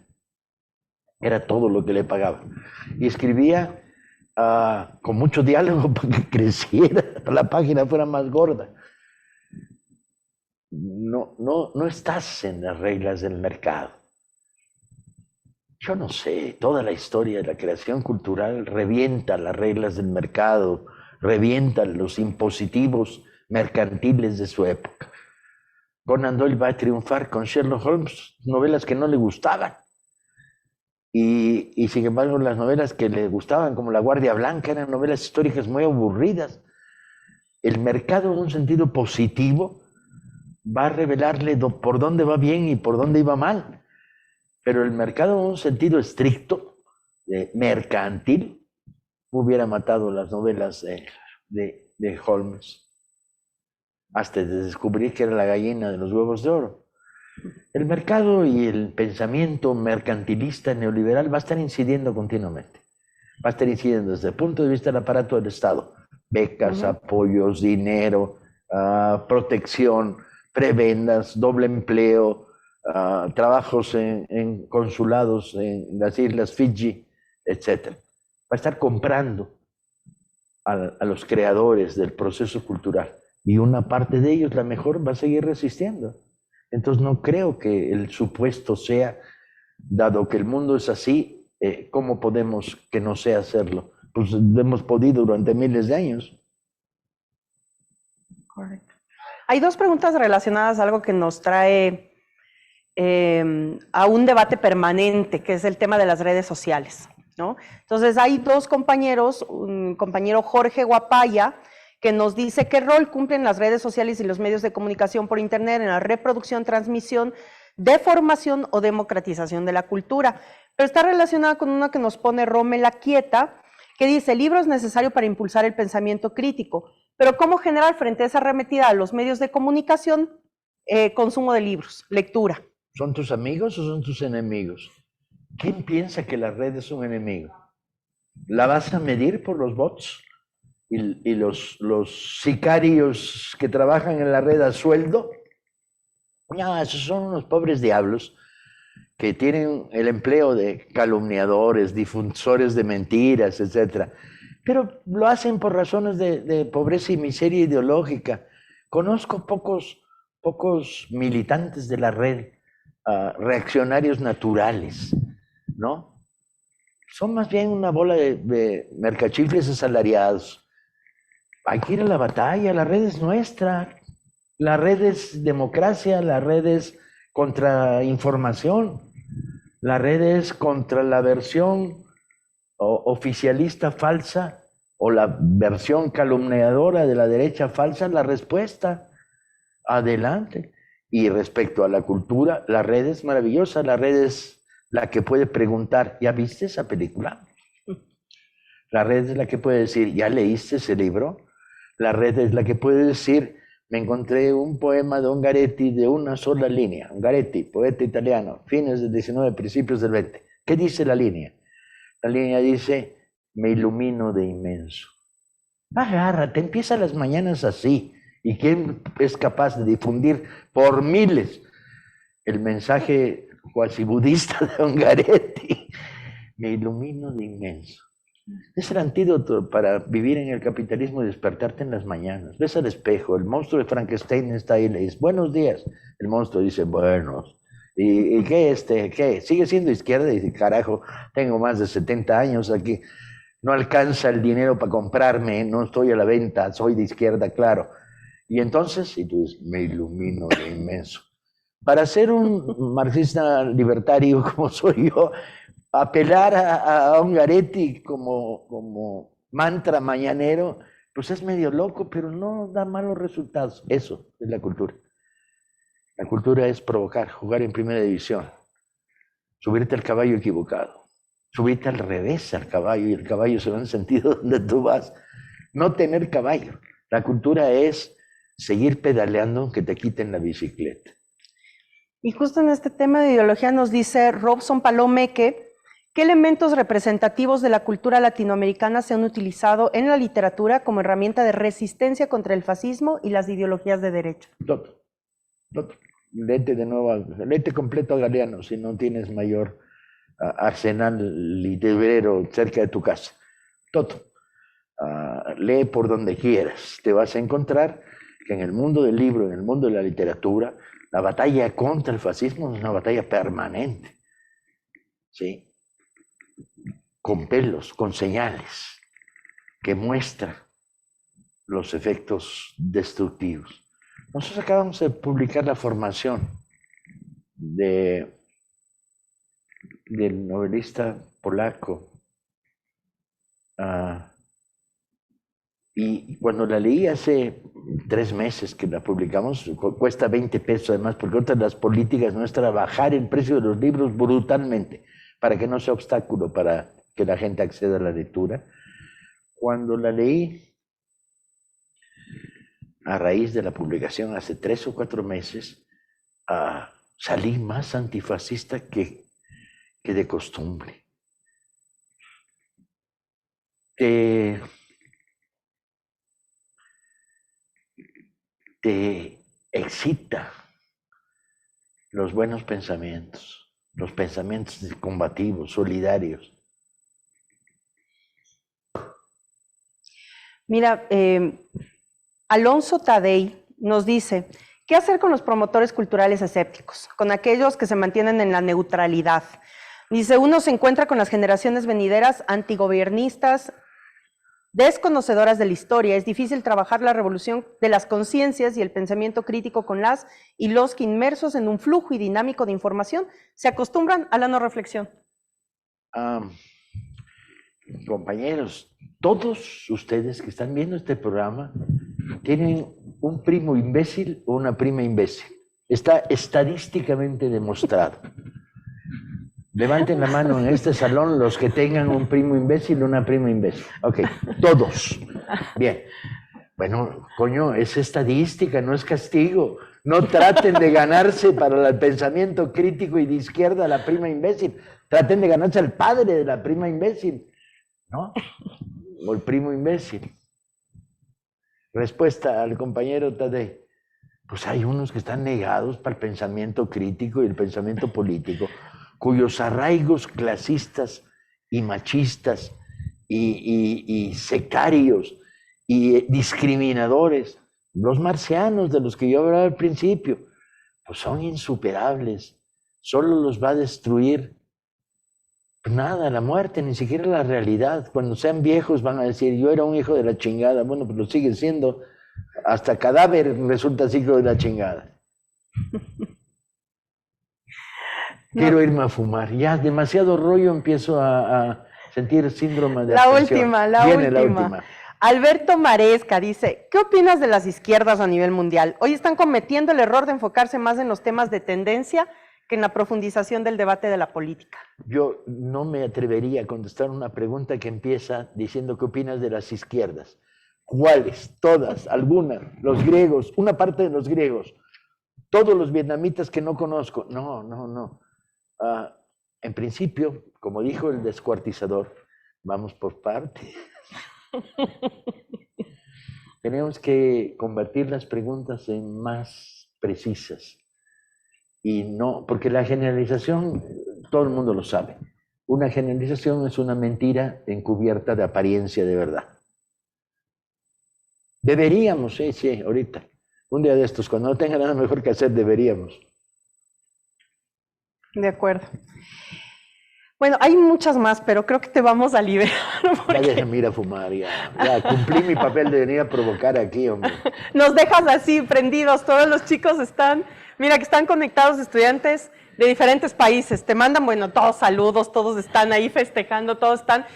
Era todo lo que le pagaba. Y escribía con mucho diálogo para que creciera, para la página fuera más gorda. No estás en las reglas del mercado. Yo no sé, toda la historia de la creación cultural revienta las reglas del mercado, revienta los impositivos mercantiles de su época. Conan Doyle va a triunfar con Sherlock Holmes, novelas que no le gustaban. Y sin embargo, las novelas que le gustaban, como La Guardia Blanca, eran novelas históricas muy aburridas. El mercado, en un sentido positivo, va a revelarle por dónde va bien y por dónde iba mal. Pero el mercado, en un sentido estricto, mercantil, hubiera matado las novelas de Holmes, hasta descubrir que era la gallina de los huevos de oro. El mercado y el pensamiento mercantilista neoliberal va a estar incidiendo continuamente. Va a estar incidiendo desde el punto de vista del aparato del Estado. Becas, apoyos, dinero, protección, prebendas, doble empleo, trabajos en consulados en las islas Fiji, etc. Va a estar comprando a los creadores del proceso cultural. Y una parte de ellos, la mejor, va a seguir resistiendo. Entonces no creo que el supuesto sea, dado que el mundo es así, ¿cómo podemos que no sea hacerlo? Pues hemos podido durante miles de años. Correcto. Hay dos preguntas relacionadas a algo que nos trae a un debate permanente, que es el tema de las redes sociales, ¿no? Entonces hay dos compañeros, un compañero Jorge Guapaya, que nos dice qué rol cumplen las redes sociales y los medios de comunicación por Internet en la reproducción, transmisión, deformación o democratización de la cultura. Pero está relacionada con una que nos pone Romela Quieta, que dice, el libro es necesario para impulsar el pensamiento crítico, pero ¿cómo generar frente a esa arremetida a los medios de comunicación consumo de libros, lectura? ¿Son tus amigos o son tus enemigos? ¿Quién piensa que la red es un enemigo? ¿La vas a medir por los bots y los sicarios que trabajan en la red a sueldo? No, esos son unos pobres diablos que tienen el empleo de calumniadores, difusores de mentiras, etc. Pero lo hacen por razones de pobreza y miseria ideológica. Conozco pocos militantes de la red, reaccionarios naturales, ¿no? Son más bien una bola de mercachifles asalariados. Hay que ir a la batalla, la red es nuestra, la red es democracia, la red es contrainformación, la red es contra la versión oficialista falsa o la versión calumniadora de la derecha falsa, la respuesta, adelante. Y respecto a la cultura, la red es maravillosa, la red es la que puede preguntar, ¿ya viste esa película? La red es la que puede decir, ¿ya leíste ese libro? La red es la que puede decir, me encontré un poema de Ungaretti de una sola línea. Ungaretti, poeta italiano, fines del 19, principios del 20. ¿Qué dice la línea? La línea dice, me ilumino de inmenso. Agárrate, empieza las mañanas así. ¿Y quién es capaz de difundir por miles el mensaje cuasi budista de Ungaretti? Me ilumino de inmenso. Es el antídoto para vivir en el capitalismo y despertarte en las mañanas. Ves al espejo, el monstruo de Frankenstein está ahí y le dices, buenos días. El monstruo dice, buenos. ¿Y qué qué? ¿Sigue siendo izquierda? Y dice, carajo, tengo más de 70 años aquí. No alcanza el dinero para comprarme, no estoy a la venta, soy de izquierda, claro. Y entonces, y tú dices, me ilumino de inmenso. Para ser un marxista libertario como soy yo, apelar a Ungaretti como mantra mañanero, pues es medio loco, pero no da malos resultados. Eso es la cultura. La cultura es provocar, jugar en primera división, subirte al caballo equivocado, subirte al revés al caballo y el caballo se va en sentido donde tú vas. No tener caballo. La cultura es seguir pedaleando aunque te quiten la bicicleta. Y justo en este tema de ideología nos dice Robson Palomeque, ¿qué elementos representativos de la cultura latinoamericana se han utilizado en la literatura como herramienta de resistencia contra el fascismo y las ideologías de derecha? Todo. Léete de nuevo, léete completo a Galeano si no tienes mayor arsenal librero cerca de tu casa. Todo. Lee por donde quieras. Te vas a encontrar que en el mundo del libro, en el mundo de la literatura, la batalla contra el fascismo es una batalla permanente. ¿Sí? Con pelos, con señales, que muestra los efectos destructivos. Nosotros acabamos de publicar la formación del novelista polaco. Y cuando la leí hace 3 meses que la publicamos, cuesta 20 pesos además, porque otra de las políticas nuestras bajar el precio de los libros brutalmente, para que no sea obstáculo para que la gente acceda a la lectura. Cuando la leí, a raíz de la publicación hace 3 o 4 meses, salí más antifascista que de costumbre. Te excita los buenos pensamientos, los pensamientos combativos, solidarios. Mira, Alonso Tadei nos dice, ¿Qué hacer con los promotores culturales escépticos? Con aquellos que se mantienen en la neutralidad. Dice, uno se encuentra con las generaciones venideras antigobiernistas, desconocedoras de la historia. Es difícil trabajar la revolución de las conciencias y el pensamiento crítico con las y los que inmersos en un flujo y dinámico de información se acostumbran a la no reflexión. Compañeros, todos ustedes que están viendo este programa tienen un primo imbécil o una prima imbécil. Está estadísticamente demostrado. Levanten la mano en este salón los que tengan un primo imbécil o una prima imbécil. Ok, todos. Bien. Bueno, coño, es estadística, no es castigo. No traten de ganarse para el pensamiento crítico y de izquierda a la prima imbécil. Traten de ganarse al padre de la prima imbécil, ¿no? O el primo imbécil. Respuesta al compañero Tadei. Pues hay unos que están negados para el pensamiento crítico y el pensamiento político, cuyos arraigos clasistas y machistas y secarios y discriminadores, los marcianos de los que yo hablaba al principio, pues son insuperables. Solo los va a destruir nada, la muerte, ni siquiera la realidad. Cuando sean viejos van a decir, yo era un hijo de la chingada. Bueno, pues lo sigue siendo. Hasta cadáver resulta hijo de la chingada. Quiero irme a fumar. Ya, demasiado rollo, empiezo a sentir síndrome de abstención. La última. Alberto Maresca dice, ¿qué opinas de las izquierdas a nivel mundial? Hoy están cometiendo el error de enfocarse más en los temas de tendencia que en la profundización del debate de la política. Yo no me atrevería a contestar una pregunta que empieza diciendo ¿qué opinas de las izquierdas? ¿Cuáles? Todas, algunas, los griegos, una parte de los griegos, todos los vietnamitas que no conozco. No. En principio, como dijo el descuartizador, vamos por partes. Tenemos que convertir las preguntas en más precisas. Y no, porque la generalización, todo el mundo lo sabe. Una generalización es una mentira encubierta de apariencia de verdad. Deberíamos, sí, ahorita. Un día de estos, cuando no tenga nada mejor que hacer, deberíamos. De acuerdo. Bueno, hay muchas más, pero creo que te vamos a liberar. Ya déjame ir a fumar, ya cumplí mi papel de venir a provocar aquí, hombre. Nos dejas así, prendidos, todos los chicos están, mira que están conectados estudiantes de diferentes países, te mandan, bueno, todos saludos, todos están ahí festejando, todos están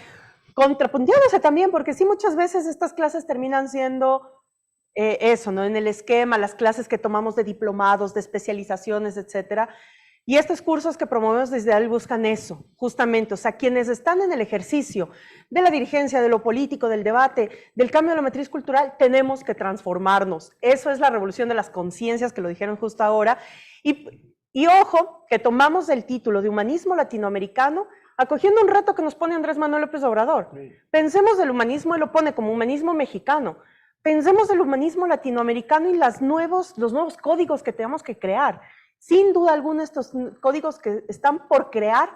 contrapunteándose también, porque sí, muchas veces estas clases terminan siendo eso, ¿no? En el esquema, las clases que tomamos de diplomados, de especializaciones, etcétera. Y estos cursos que promovemos desde AL buscan eso, justamente, o sea, quienes están en el ejercicio de la dirigencia, de lo político, del debate, del cambio de la matriz cultural, tenemos que transformarnos. Eso es la revolución de las conciencias, que lo dijeron justo ahora. Y ojo, que tomamos el título de Humanismo Latinoamericano, acogiendo un reto que nos pone Andrés Manuel López Obrador. Sí. Pensemos del humanismo, él lo pone como humanismo mexicano. Pensemos del humanismo latinoamericano y los nuevos códigos que tenemos que crear. Sin duda alguna, estos códigos que están por crear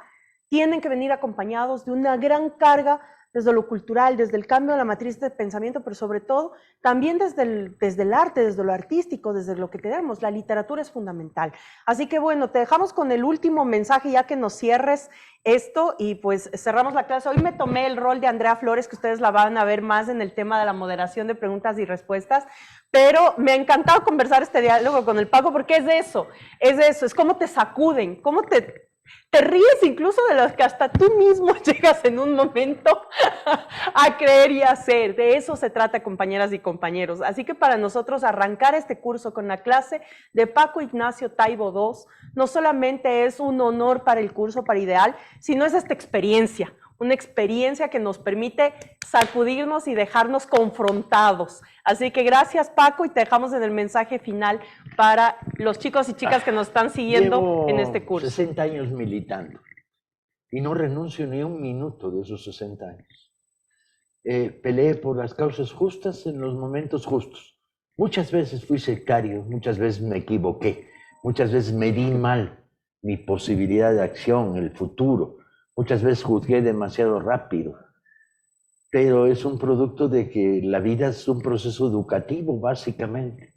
tienen que venir acompañados de una gran carga desde lo cultural, desde el cambio de la matriz de pensamiento, pero sobre todo también desde el arte, desde lo artístico, desde lo que queremos. La literatura es fundamental. Así que bueno, te dejamos con el último mensaje ya que nos cierres esto y pues cerramos la clase. Hoy me tomé el rol de Andrea Flores, que ustedes la van a ver más en el tema de la moderación de preguntas y respuestas, pero me ha encantado conversar este diálogo con el Paco porque es cómo te sacuden, cómo te ríes incluso de lo que hasta tú mismo llegas en un momento a creer y a hacer. De eso se trata, compañeras y compañeros. Así que para nosotros arrancar este curso con la clase de Paco Ignacio Taibo II no solamente es un honor para el curso, para Ideal, sino es esta experiencia, una experiencia que nos permite sacudirnos y dejarnos confrontados. Así que gracias, Paco, y te dejamos en el mensaje final para los chicos y chicas que nos están siguiendo Llevo en este curso. 60 años militando y no renuncio ni un minuto de esos 60 años. Peleé por las causas justas en los momentos justos. Muchas veces fui sectario, muchas veces me equivoqué, muchas veces medí mal mi posibilidad de acción, el futuro. Muchas veces juzgué demasiado rápido, pero es un producto de que la vida es un proceso educativo, básicamente.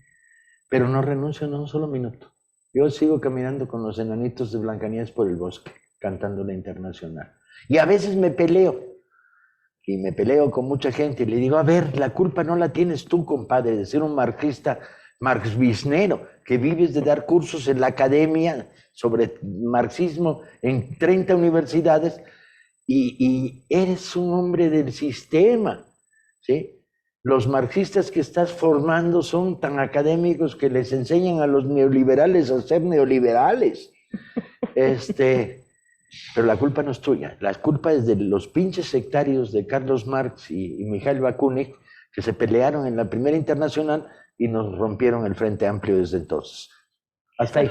pero no renuncio ni un solo minuto. Yo sigo caminando con los enanitos de Blancanieves por el bosque, cantando la internacional. Y a veces me peleo, y me peleo con mucha gente, y le digo, a ver, la culpa no la tienes tú, compadre, de ser un marxista, marxisnero, que vives de dar cursos en la academia sobre marxismo en 30 universidades, y eres un hombre del sistema, ¿sí? Los marxistas que estás formando son tan académicos que les enseñan a los neoliberales a ser neoliberales. Pero la culpa no es tuya, la culpa es de los pinches sectarios de Carlos Marx y Mikhail Bakunin, que se pelearon en la Primera Internacional y nos rompieron el Frente Amplio desde entonces. Hasta ahí.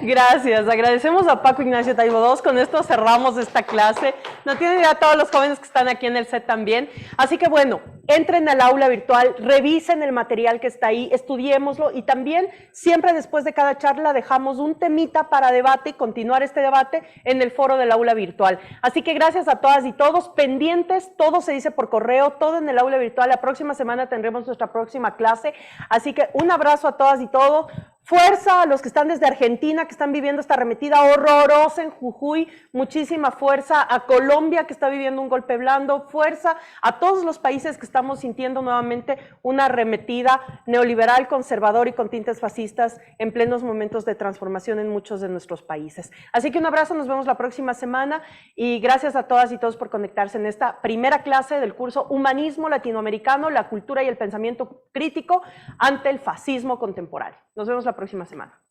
Gracias, agradecemos a Paco Ignacio Taibo II. Con esto cerramos esta clase. No tienen idea todos los jóvenes que están aquí en el set también. Así que bueno, entren al aula virtual, revisen el material que está ahí, estudiémoslo y también siempre después de cada charla dejamos un temita para debate y continuar este debate en el foro del aula virtual. Así que gracias a todas y todos, pendientes, todo se dice por correo, todo en el aula virtual. La próxima semana tendremos nuestra próxima clase. Así que un abrazo a todas y todos. Fuerza a los que están desde Argentina, que están viviendo esta arremetida horrorosa en Jujuy, muchísima fuerza a Colombia, que está viviendo un golpe blando, fuerza a todos los países que estamos sintiendo nuevamente una arremetida neoliberal, conservador y con tintes fascistas en plenos momentos de transformación en muchos de nuestros países. Así que un abrazo, nos vemos la próxima semana y gracias a todas y todos por conectarse en esta primera clase del curso Humanismo Latinoamericano, la cultura y el pensamiento crítico ante el fascismo contemporáneo. Nos vemos la próxima semana.